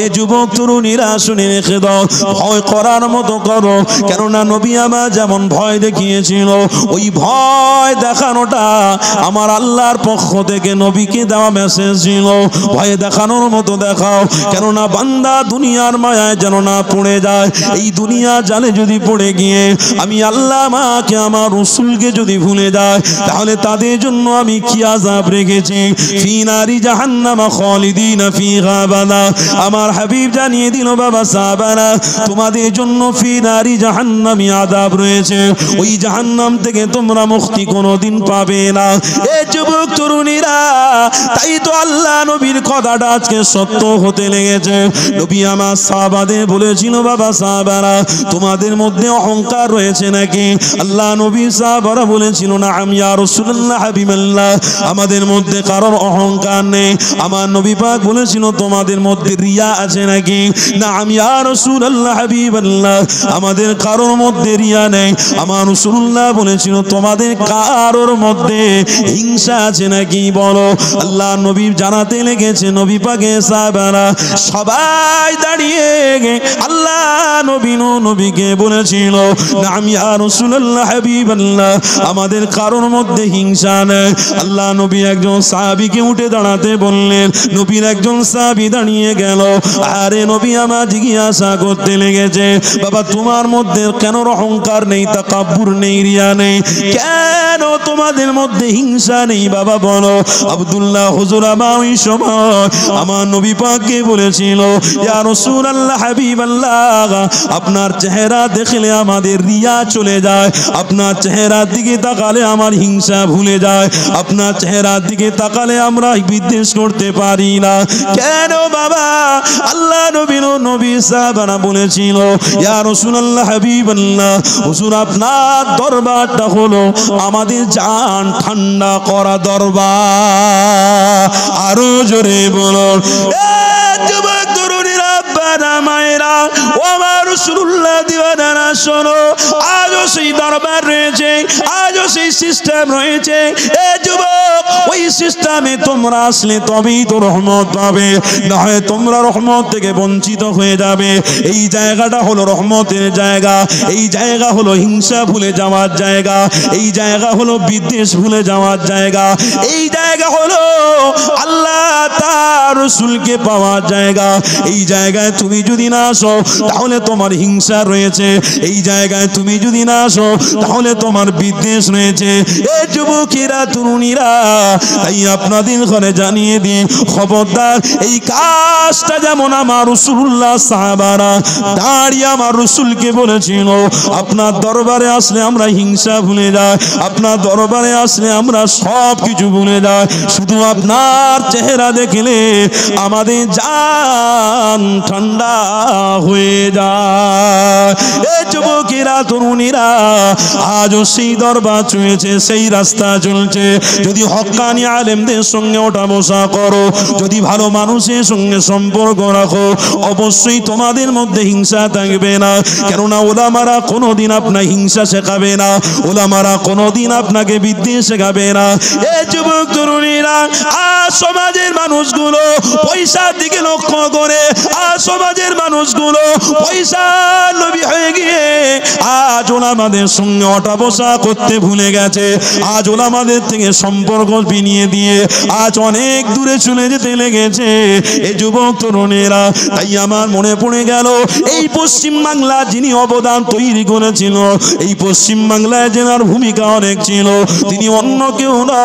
এই যুবক তরুণীরা শুনে রেখে দাও, ভয় করার মতো করো। কেননা নবী আমার যেমন ভয় দেখিয়েছিল, ওই ভয় দেখানোটা আমার আল্লাহর পক্ষ থেকে নবীকে দেওয়া মেসেজ ছিল। ভয় দেখানোর মতো দেখাও, কেননা বান্দা দুনিয়ার মায়ায় যেন না পড়ে যায়। এই দুনিয়া জালে যদি পড়ে গিয়ে আমি আল্লাহ মাকে আমার রাসূলকে যদি ভুলে যায়, তাহলে তাদের জন্য আমি কি আযাব রেখেছি। ফি নারি জাহান্নাম খালিদিনা ফিহা আবাদা। আমার হাবিব জানিয়ে দিল বাবা সাহাবারা, তোমাদের জন্য ফি নারি জাহান্নামি আযাব রয়েছে, ওই জাহান্নাম থেকে তোমরা মুক্তি কোনোদিন পাবে না। এই যুবক তরুণীরা তাই তো আল্লাহ নবীর কথাটা আজকে সত্য হতে লেগেছে। নবী আমার সাহাবাদের বলেছিল বাবা সাহাবারা তোমাদের মধ্যে অহংকার রয়েছে নাকি? আল্লাহ নবী সাহাবারা বলেছিল না আমি ইয়া রাসূলুল্লাহ হাবিবাল্লাহ, আমাদের মধ্যে কারোর অহংকার নেই। আমার নবী পাক বলেছিল তোমাদের মধ্যে রিয়া আছে নাকি? না আমি ইয়া রাসূলুল্লাহ হাবিবাল্লাহ, আমাদের কারোর মধ্যে রিয়া নেই। আমার রাসূলুল্লাহ বলেছিল তোমাদের কারোর মধ্যে হিংসা আছে নাকি বলো। আল্লাহ নবী জানাতে লেগেছে, নবী পাকে সাহাবারা সবাই দাঁড়িয়ে আল্লাহ নবীকে বলেছিল না আমি ইয়া রাসূলুল্লাহ হাবিবাল্লাহ, আমাদের কারোর মধ্যে হিংসা নেই। আল্লাহ নবী একজন সাহাবীকে উঠে দাঁড়াতে বললেন, নবীর একজন সাহাবী দাঁড়িয়ে গেল। আরে নবী আমার জিজ্ঞাসা করতে লেগেছে বাবা তোমার মধ্যে কেন অহংকার নেই, তাকাব্বুর নেই, রিয়া নেই, কেন তোমাদের মধ্যে হিংসা নেই বাবা বলো। আব্দুল্লাহ হুজুর আমার ওই সময় আমার নবী পাককে বলেছিল ইয়া রাসূলুল্লাহ হাবিবাল্লাহ, আপনার চেহারা দেখলে আমাদের রিয়া চলে যায়, আপনার চেহারার দিকে তাকালে আমার হিংসা ভুলে যায়, আপনার চেহারার দিকে তাকালে আমরা বিদ্বেষ করতে পারি না। কেন বাবা? আল্লাহ নবী সাহাবারা বলেছিল ইয়া রাসূলুল্লাহ হাবিবাল্লাহ, হুজুর আপনার দরবারটা হলো আমাদের জান ঠান্ডা করা দরবার। আরো জোরে বলুন যুবক তরুণীরা আব্বারা মায়েরা ও আমার রাসূলুল্লাহ দিওয়ানারা শোনো, আজও সেই দরবার রয়েছে, আজও সেই সিস্টেম রয়েছে। এ যুবক ওই সিস্টেমে তোমরা আসলে তবেই তো রহমত পাবে, না হয় তোমরা রহমত থেকে বঞ্চিত হয়ে যাবে। এই জায়গাটা হলো রহমতের জায়গা, এই জায়গা হলো হিংসা ভুলে যাওয়ার জায়গা, এই জায়গা হলো বিদ্বেষ ভুলে যাওয়ার জায়গা, এই জায়গা হলো আল্লাহ তার রাসূলকে পাওয়ার জায়গা। এই জায়গায় তুমি যদি না আসো তাহলে তোমার হিংসা রয়েছে, এই জায়গায় তুমি যদি না আসো তাহলে তোমার বিদ্বেষ রয়েছে। এই যুবকেরা তরুণীরা তাই আপনাদের ঘরে জানিয়ে দিই খবরদার, এই কাজটা যেমন আমার রাসূলুল্লাহ সাহাবারা দাঁড়িয়ে আমার রাসূলকে বলেছিল আপনার দরবারে আসলে আমরা হিংসা ভুলে যাই, আপনার দরবারে আসলে আমরা সব কিছু ভুলে যাই, শুধু আপনার চেহারা দেখলে আমাদের জান ঠান্ডা হয়ে যায়। এই যুবকেরা তরুণীরা আজও সেই দরবার চলছে, সেই রাস্তা চলছে। যদি হক্কানি আলেমদের সঙ্গে ওঠা বসা করো, যদি ভালো মানুষের সঙ্গে সম্পর্ক রাখো, অবশ্যই তোমাদের মধ্যে হিংসা থাকবে না। কেননা ওলামারা কোনোদিন আপনার হিংসা শেখাবে না, ওলামারা কোনোদিন আপনাকে বিদ্বেষ শেখাবে না। এই যুবক তরুণীরা আজ সমাজের মানুষগুলো পয়সার দিকে লক্ষ্য করে আজ সমাজের মানুষগুলো পয়সা লোভী হয়ে গিয়ে আজ ওলামাদের সঙ্গে ওঠা বসা করতে ভুলে গেছে। আজ ওলামাদের থেকে সম্পর্ক বিনিয়ে দিয়ে আজ অনেক দূরে চলে যেতে লেগেছে এই যুবক তরুণেরা। তাই আমার মনে পড়ে গেল এই পশ্চিম বাংলা যিনি অবদান তৈরি করেছিল, এই পশ্চিম বাংলায় যেনার ভূমিকা অনেক ছিল, তিনি অন্য কেউ না,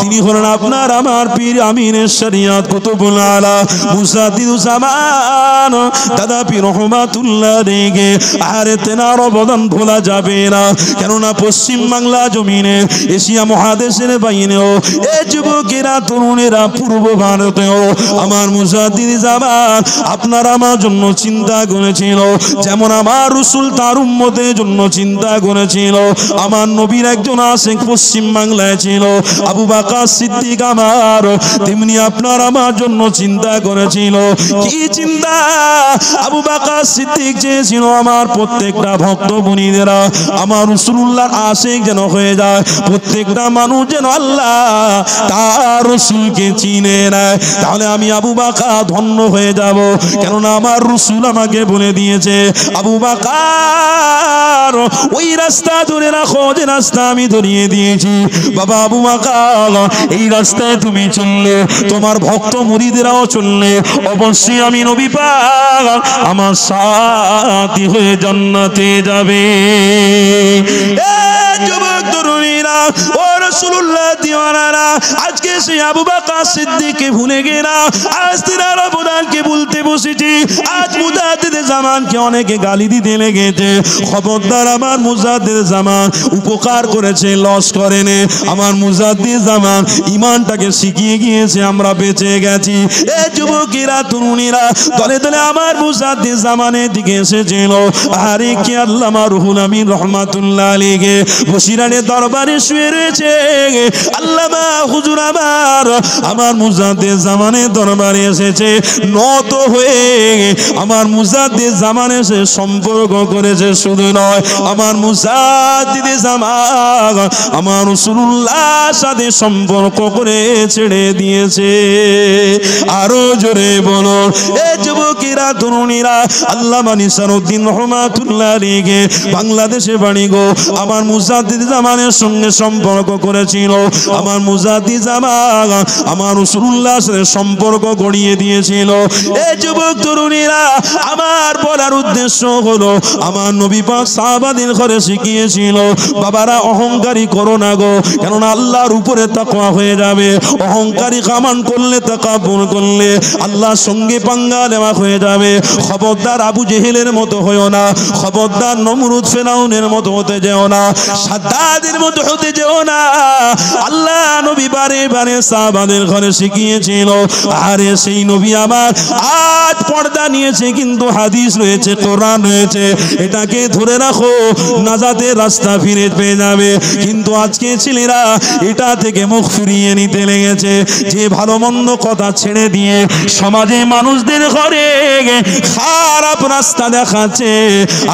তিনি হলেন আপনার আমার পীর আমিনের শরিয়ত কুতুবুল আলা মুসাদ্দিদুজ্জামান দাদা পীর রহমাতুল্লাহ আলাইহি। আর তেনার অবদান ভোলা যাবে না, কেননা পশ্চিম বাংলা জমিনে এশিয়া মহাদেশের বাইরেও এই যুবকেরা তরুণেরা পূর্ব ভারতেও আমার মুজাদ্দিদুজ্জামান আপনার আমার জন্য চিন্তা করেছিল, যেমন আমার রাসূল তার উম্মতের জন্য চিন্তা করেছিল। আমার নবীর একজন আশিক পশ্চিম বাংলায় ছিল আবু বকর সিদ্দিক আমার, তেমনি আপনার আমার জন্য চিন্তা করেছিল। কি চিন্তা? আবু বকর সিদ্দিক চেয়েছিল আমার প্রত্যেকটা ভক্ত মুনিদেরা আমার রাসূলুল্লাহর আশিক যেন হয়ে যায়, প্রত্যেকটা মানুষ যেন আল্লাহ তার রাসূলকে চিনে নেয়, তাহলে আমি আবু বকর ধন্য হয়ে যাব। কেননা আমার রাসূল আমাকে বলে দিয়েছে আবু বকর ওই রাস্তা ধরে রাখো যে রাস্তা আমি ধরিয়ে দিয়েছি। বাবা আবু বকর এই রাস্তায় তুমি চললে, তোমার ভক্ত মুরিদেরাও চললে, অবশ্যই আমি নবী পাক আমার সাথী হয়ে জান্নাতে যাবে। যুবক তরুণীরা ও রাসূলুল্লাহ দিওয়ানারা, আজকে সেই আবু বকর সিদ্দিককে ভুলে গেলাম, আজ তিনার অবদানকে ভুলতে বসেছি। আজ মুজাদ্দিদুজ্জামানকে অনেকে গালি দিতে লেগেছে। খবরদার, আমার মুজাদ্দিদুজ্জামান উপকার করেছে, লস করেনি। আমার মুজাদ্দিদুজ্জামান ঈমানটাকে শিখিয়ে গিয়েছে, আমরা বেঁচে গেছি। এ যুবকেরা তরুণীরা দলে দলে আমার মুজাদ্দিদুজ্জামানের দিকে এসেছিল। আরে কি আল্লামা রুহুল আমিন রহমাতুল্লাহ আলাইহি বসিরানের দরবারে শুয়ে রয়েছে। আল্লামা হুজুর আমার মুজাদ্দিদুজ্জামানের দরবারে এসেছে, নত হয়ে আমার মুজাদ্দিদুজ্জামান এসে সম্পর্ক করেছে। শুধু নয়, আমার মুজাদ্দিদুজ্জামান আমার রাসূলুল্লাহর সাথে সম্পর্ক করে ছেড়ে দিয়েছে। আরো জোরে বলো এ যুবকেরা তরুণীরা, আল্লামা নিসারউদ্দিন রহমাতুল্লাহ আলাইহি বাংলাদেশে বাড়ি গো। আমার মুজাদ্দিদুজ্জামানের সঙ্গে সম্পর্ক করেছিল। আমার মুজাদ্দিদুজ্জামান আমার রাসূলুল্লাহর সাথে সম্পর্ক গড়িয়ে দিয়েছিল। এই যুবক তরুণীরা, আমার বলার উদ্দেশ্য হলো আমার নবী পাক সাহাবাদের ঘরে শিখিয়েছিল, বাবারা অহংকারী করো না গো, কেননা আল্লাহর উপরে তাকওয়া হয়ে যাবে। অহংকারী কামান করলে, তাকাব্বুর করলে আল্লাহর সঙ্গে পাঙ্গা নেওয়া হয়ে যাবে। খবরদার আবু জেহেলের মতো হয়েও না, খবরদার নমরুদ ফেরাউনের মতো হতে যেও না, সাদ্দাদের মতো হতে যেও না। আল্লাহ নবী বারে বারে সাহাবাদের ঘরে শিখিয়েছিল। আরে সেই নবী আমার আজ পর্দা নিয়েছে, কিন্তু হাদিস রয়েছে, কোরআন রয়েছে, এটাকে ধরে রাখো, নাজাতের রাস্তা ফিরে পেয়ে যাবে। কিন্তু আজকে ছেলেরা এটা থেকে মুখ ফিরিয়ে নিতে লেগেছে, যে ভালো মন্দ কথা ছেড়ে দিয়ে সমাজে মানুষদের ঘরে খারাপ রাস্তা দেখাচ্ছে।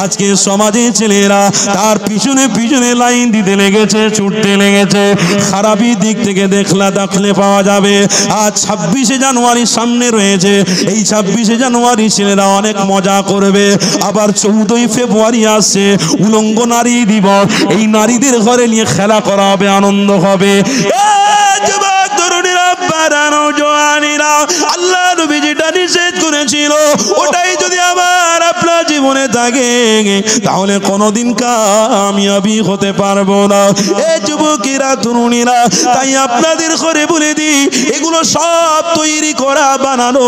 আজকে সমাজে ছেলেরা তার পিছনে পিছনে লাইন দিতে লেগেছে, ছুটতে লেগেছে। খারাপি দিক থেকে দেখলে পাওয়া যাবে। আজ 26শে জানুয়ারি সামনে রয়েছে, এই 26শে জানুয়ারি ছেলেরা অনেক মজা করবে। আবার 14ই ফেব্রুয়ারি আসছে, উলঙ্গ নারী দিবস, এই নারীদের ঘরে নিয়ে খেলা করা হবে, আনন্দ হবে। যুবক তরুণীরা, বাড়ানো জওয়ানিরা, আল্লাহ নবী যেটা নিষেধ করেছিল ওটাই যদি আমার আপনার জীবনে থাকে, তাহলে কোনোদিন কামিয়াবি হতে পারবো না। এই যুবকেরা তরুণীরা, তাই আপনাদের ঘরে বলে দিই, এগুলো সব তৈরি করা বানানো,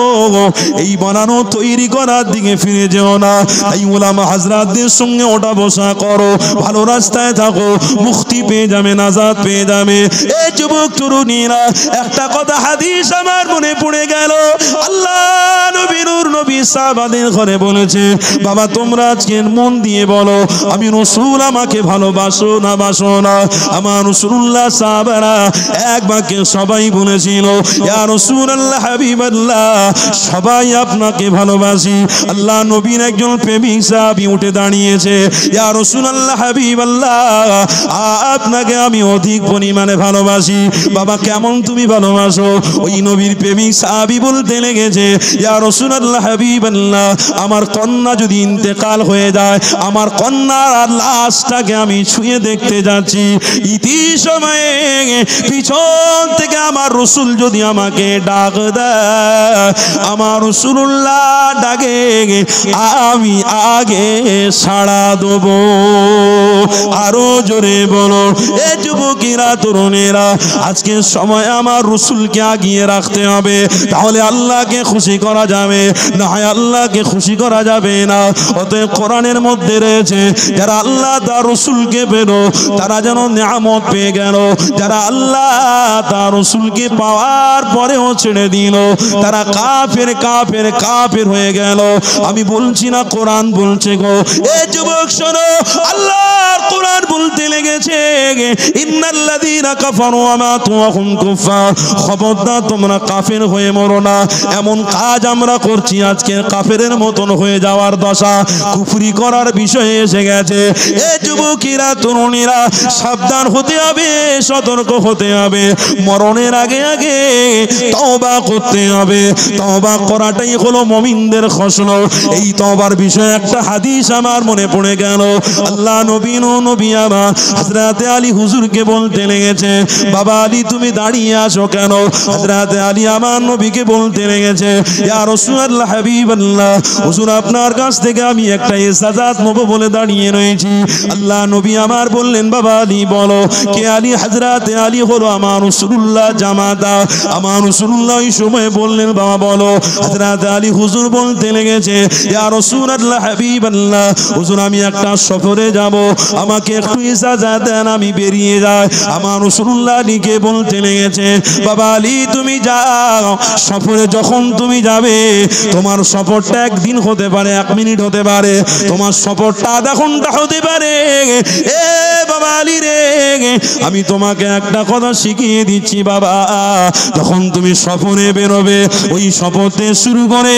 এই বানানো তৈরি করার দিকে ফিরে যেও না। তাই উলামা হাজরাতদের সঙ্গে ওঠা বসা করো, ভালো রাস্তায় থাকো, মুক্তি পেয়ে যাবে, নাজাত পেয়ে যাবে। এই যুবক তরুণীরা, একটা কথা হাদিস আমার মনে পড়ে গেল। আল্লাহ নবী নূর নবী সাহাবাদের ঘরে বলেছে, বাবা বাবা তোমরা আজকে মন দিয়ে বলো, আমি রাসূল আমাকে ভালোবাসো না বাসো না? আমার রাসূলুল্লাহ সাহাবারা এক বাক্যে সবাই বলেছিল, ইয়া রাসূলুল্লাহ হাবিবাল্লাহ, সবাই আপনাকে ভালোবাসি। আল্লাহ নবীর একজন প্রেমিক সাহাবী উঠে দাঁড়িয়েছে, ইয়া রাসূলুল্লাহ হাবিবাল্লাহ, আপনাকে আমি অধিক পরিমাণে ভালোবাসি। বাবা কেমন তুমি ভালোবাসো? ওই নবীর প্রেমিক সাহাবী বলতে লেগেছে, ইয়া রাসূলুল্লাহ হাবিবাল্লাহ, আমার কন্যা যদি ইন্তেকাল হয়ে যায়, আমার কন্যার লাশটাকে আমি ছুঁয়ে দেখতে যাচ্ছি, ইতি সময়ে পিছন থেকে আমার রাসূল যদি আমাকে ডাক দেয়, আমার রাসূলুল্লাহ ডাকে আমি আগে সাড়া দেব। আরো জোরে বলো এ যুবকেরা, তরুণেরা, আজকের সময় আমার রাসূলকে আগিয়ে রাখতে হবে, তাহলে আল্লাহকে খুশি করা যাবে, না হয় আল্লাহকে খুশি করা যাবে না। অতএব কোরআনের মধ্যে রয়েছে, যারা আল্লাহ তার রাসূলকে পেল তারা যেন নিয়ামত পেয়ে গেল, যারা আল্লাহ তার রাসূলকে পাওয়ার পরেও ছেড়ে দিল তারা কাফের কাফের কাফের হয়ে গেল। আমি বলছি না, কোরআন বলছে গো। এ যুবক শোনো, আল্লাহর কোরআন বলতে লেগেছে, ইন্নাল্লাযীনা কাফারু ওয়া মাতু ওয়া হুম কুফার, খবরদার তোমরা কাফের হয়ে মরো না। এমন কাজ আমরা করছি আজকে কাফেরের মতন হয়ে যাওয়ার দশা, কুফরি করার বিষয়ে এসে গেছে। এ যুবকেরা, তরুণীরা, সাবধান হতে হবে, সতর্ক হতে হবে। মরণের আগে আগে তওবা করতে হবে। তওবা করাটাই হলো মুমিনদের খসল। এই তওবার বিষয়ে একটা হাদিস আমার মনে পড়ে গেল। আল্লাহ নবী আমার হযরত আলী হুজুরকে বলতে লেগেছে, বাবা আলী তুমি দাঁড়িয়ে আছো কেন? হযরত আলী আমার নবীকে বলতে লেগেছে, ইয়া রাসূলুল্লাহ হাবিবাল্লাহ, হুজুর আপনার কাছ থেকে আমি একটা ইজাজত নেব বলে দাঁড়িয়ে রয়েছি। আল্লাহ নবী আমার বললেন, বাবা আলী বলো। কে আলী? হযরত আলী হলো আমার রাসূলুল্লাহ জামাতা। আমার রাসূলুল্লাহ ওই সময় বললেন, বাবা বলো। হযরত আলী হুজুর বলতে লেগেছে, ইয়া রাসূলুল্লাহ হাবিবাল্লাহ, হুজুর আমি একটা সফরে যাব, আমাকে একটু ইজাজত দেন, আমি বেরিয়ে যাই। আমার রাসূলুল্লাহ আলীকে বলতে লেগেছে, বাবা আলী তুমি যাও, সফরে যখন তুমি যাবে তোমার সফরটা একদিন হতে পারে, 1 মিনিট হতে পারে, তোমার সফরটা আধা ঘন্টা হতে পারে। এ বাবা আলী রে, আমি তোমাকে একটা কথা শিখিয়ে দিচ্ছি বাবা, যখন তুমি সফরে বেরোবে ওই সফর থেকে শুরু করে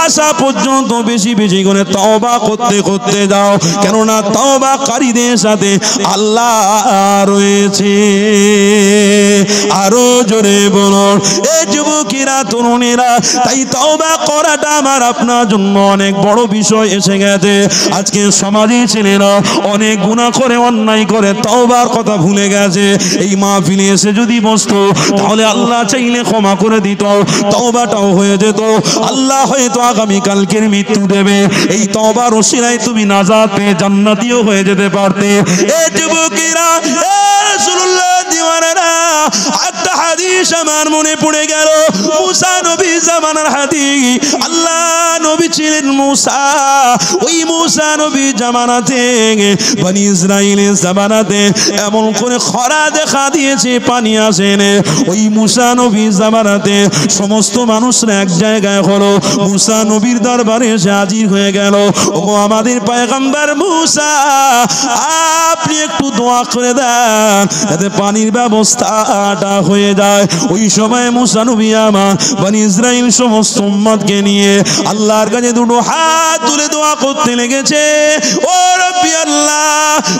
আসা পর্যন্ত বেশি বেশি করে তওবা করতে করতে যাও, কেননা তওবাকারীদের সাথে আল্লাহ রয়েছে। আরো জোরে বলো এ যুবকেরা, তরুণেরা, তাই তওবা করাটা আমার আপনার জন্য অনেক বড় বিষয় এসে গেছে। আজকে সমাজে ছেলেরা অনেক গুনাহ করে, অন্যায় করে, তওবার কথা ভুলে গেছে। এই মাহফিলে এসে যদি বসতো তাহলে আল্লাহ চাইলে ক্ষমা করে দিত, তওবাটাও হয়ে যেত। আল্লাহ হয়তো আগামী কালকের মৃত্যু দেবে, এই তওবার ওসিলায় তুমি নাজাত পেয়ে জান্নাতীও হয়ে যেতে পারতে। এ যুবকেরা, এ রাসূলুল্লাহ দিওয়ানারা, একটা হাদিস আমার মনে পড়ে গেল, মুসা নবী জামানার হাদিস। আল্লাহ নবী ছিলেন মুসা, ওই মুসা নবী জামানাতে বনি ইসরাইলের জামানাতে এমন করে খরা দেখা দিয়েছে, পানি আসে না। ওই মুসা নবী জামানাতে সমস্ত মানুষরা এক জায়গায় হলো, মুসা নবীর দরবারে এসে হাজির হয়ে গেল। ওগো আমাদের পয়গম্বর মুসা, আপনি একটু দোয়া করে দেন যাতে পানির ব্যবস্থাটা হয়ে যায়। ওই সময় মুসা নবী আমার বনি ইসরাইল সমস্ত উম্মতকে নিয়ে আল্লাহর কাছে দুটো হাত তুলে দোয়া করতে লেগেছে, ও রব্বি আল্লাহ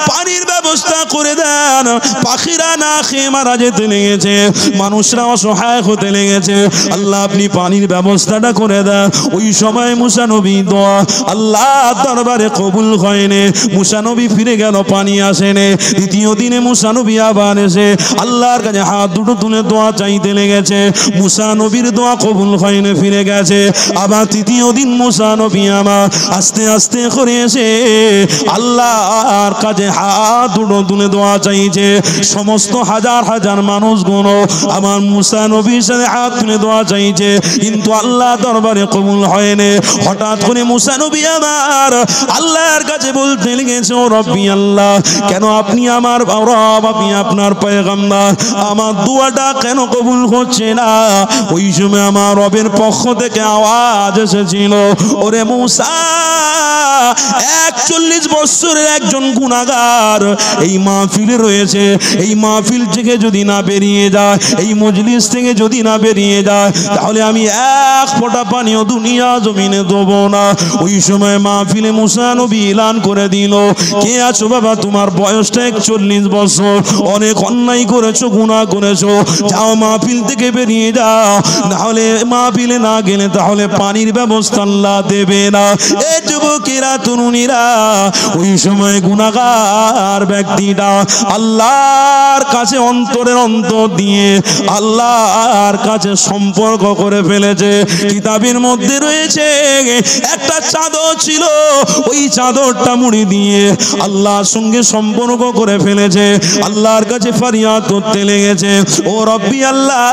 পানির ব্যবস্থা করে দেন। পাখিরা না খেয়ে মারা যেতে লেগেছে, মানুষরা অসহায় হতে লেগেছে, আল্লাহ আপনি পানির ব্যবস্থাটা করে দেন। ওই সময় মুসা নবী দোয়া আল্লাহ দরবারে কবুল হয়নি। মুসা নবী ফিরে গেল, পানি আসেনি। দ্বিতীয় দিনে মুসা নবী আবার এসে আল্লাহর কাছে হাত দুটো তুলে দোয়া চাইতে লেগেছে, মুসা নবীর দোয়া কবুল হয়নি, ফিরে গেছে। আবার তৃতীয় দিন মুসা নবী আমার আস্তে আস্তে করে এসে আল্লাহর কাছে হাত দুটো তুলে দোয়া চাইছে। সমস্ত হাজার হাজার মানুষগুলো আমার মুসা নবীর সাথে হাত তুলে দোয়া চাইছে, কিন্তু আল্লাহ দরবারে কবুল হয়নি। হঠাৎ করে মুসা নবী আমার আল্লাহর কাছে বলতে লেগেছে, ও রব্বি আল্লাহ, কেন আপনি আমার রব, আপনি আপনার পয়গম্বর, আমার দোয়াটা কেন কবুল হচ্ছে না? ওই সময় আমার রবের পক্ষ থেকে আওয়াজ এসেছিল, ওরে মুসা 41 বছরের একজন গুনাহগার এই মাহফিলে রয়েছে। এই মাহফিল থেকে যদি না বেরিয়ে যায়, এই মজলিস থেকে যদি না বেরিয়ে যায়, তাহলে আমি এক ফোঁটা পানিও দুনিয়া জমিনে দেবো না। ওই সময় মাহফিলে মুসা নবী এলান করে দিল, কে আছো বাবা, তোমার বয়সটা 41 বছর, অনেক অন্যায় করেছো, গুনাহ করেছো, যাও মাহফিল থেকে বেরিয়ে যাও, নাহলে মাহফিলে না গেলে তাহলে পানির ব্যবস্থা আল্লাহ দেবে না। এই যুবকেরা, তরুণীরা, ওই সময় গুনাহগার ব্যক্তিটা আল্লাহর কাছে অন্তরের অন্তর দিয়ে আল্লাহর কাছে সম্পর্ক করে ফেলেছে। কিতাবের মধ্যে রয়েছে একটা চাদর ছিল, ওই চাদরটা মুড়ি দিয়ে আল্লাহর সঙ্গে সম্পর্ক করে ফেলেছে। আল্লাহর কাছে ফরিয়াদ করতে লেগেছে, ও রব্বি আল্লাহ,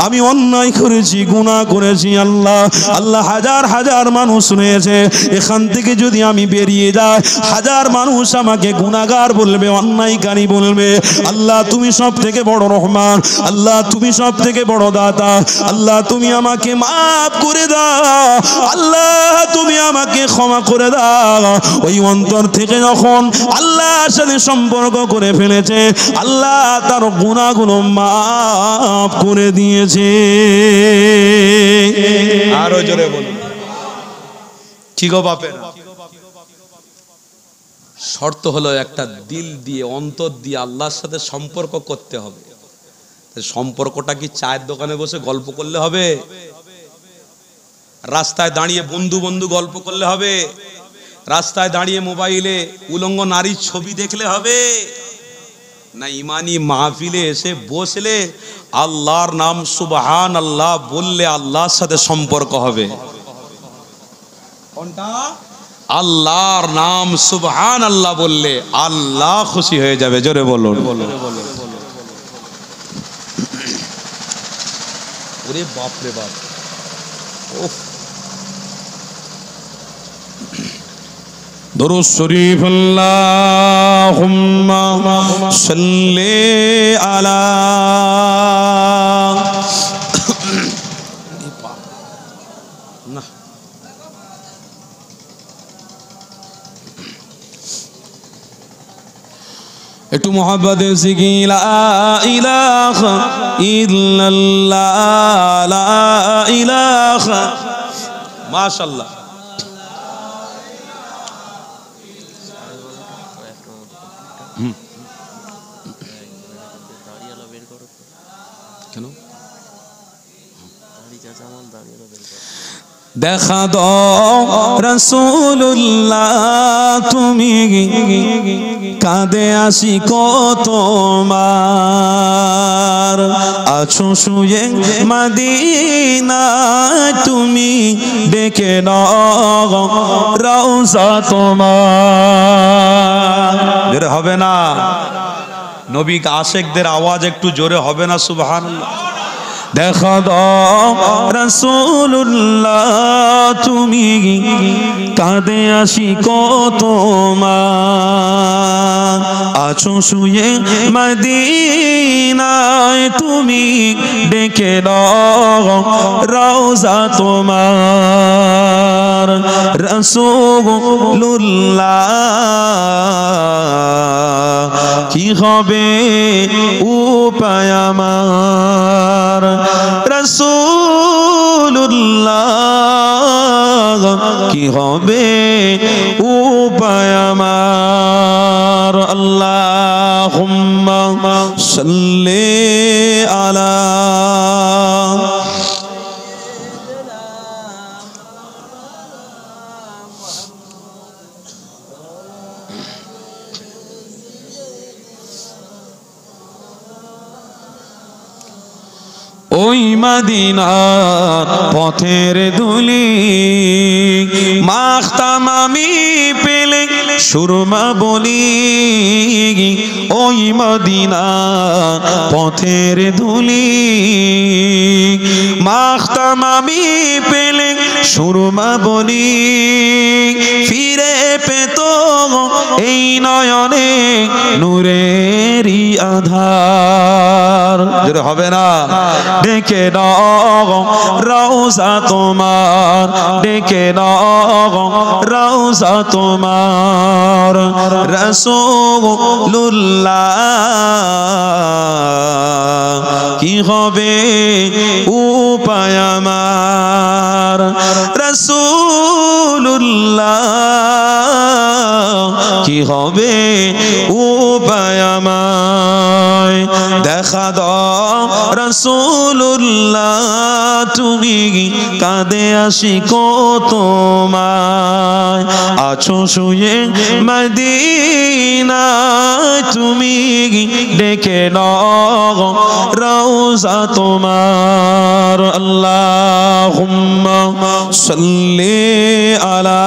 আমি অন্যায় করেছি, গুনাহ করেছি আল্লাহ। আল্লাহ, হাজার হাজার মানুষ রয়েছে, এখান থেকে যদি আমি বেরিয়ে যাই, হাজার মানুষ আমাকে গুনাহগার বলবে, অন্যায়কারী বলবে। আল্লাহ, তুমি সব থেকে বড় রহমান, আল্লাহ তুমি সব থেকে বড় দাতা, আল্লাহ তুমি আমাকে মাফ করে দাও, আল্লাহ তুমি আমাকে ক্ষমা করে দাও। ওই অন্তর থেকে যখন আল্লাহর সাথে সম্পর্ক করে ফেলেছে, আল্লাহ তার গুনাহগুলো মাফ করে দিয়েছে। আরো জোরে বলুন, কি গো বাপেরা? শর্ত হলো একটা দিল দিয়ে, অন্তর দিয়ে আল্লাহর সাথে সম্পর্ক করতে হবে। সম্পর্কটা কি চায়ের দোকানে বসে গল্প করলে হবে? রাস্তায় দাঁড়িয়ে বন্ধু বন্ধু গল্প করলে হবে? রাস্তায় দাঁড়িয়ে মোবাইলে উলঙ্গ নারীর ছবি দেখলে হবে? না, ইমানি মাহফিলে এসে বসলে আল্লাহর নাম সুবহান আল্লাহ বললে আল্লাহর সাথে সম্পর্ক হবে। কোনটা? আল্লাহর নাম সুবহান আল্লাহ বললে আল্লাহ খুশি হয়ে যাবে। জোরে বলুন। ওরে বাপ রে বাপ, ওহ, দুরূদ শরীফ, আল্লাহুম্মা সাল্লি আলা না একটু মোহাব্বতে শিখি, লা ইলাহা ইল্লাল্লাহ, লা ইলাহা, মাশাআল্লাহ। কেন দেখা দাও রাসূলুল্লাহ, তুমি কাঁদে আসি তোমার, আছো শুয়ে মদিনায়, তুমি ডেকে নাও রওজা তোমার। জোরে হবে না? নবী আশেকদের আওয়াজ একটু জোরে হবে না? সুবহানাল্লাহ। দেখা দাও রাসূলুল্লাহ, তুমি কাঁদে আসি তোমার, আছো শুয়ে মদিনায়, তুমি ডেকে নাও রওজা তোমার। রাসূলুল্লাহ, কি হবে উপায় আমার, রাসূলুল্লাহ, কি হবে উপায় আমার। আল্লাহুম্মা সাল্লি আলা ওই মদিনার পথের ধুলি মাখতাম আমি পেলে সুরমা বলি, ওই মদিনার পথের ধুলি মাখতাম আমি পেলে সুরমা বলি, ফিরে পেত এই নয়নে নূরে ঘুমেরই আধার যেটা হবে না ডেকে নাও রওজা তোমার ডেকে নাও রওজা তোমার রাসূলুল্লাহ কি হবে উপায় আমার রাসূলুল্লাহ কি হবে উপায় আমায় দেখা দাও রাসূলুল্লাহ তুমি কাঁদে আসি তোমায় আছো শুয়ে মদিনায় তুমি ডেকে নাও রওজা তোমার আল্লাহুম্মা সাল্লি আলা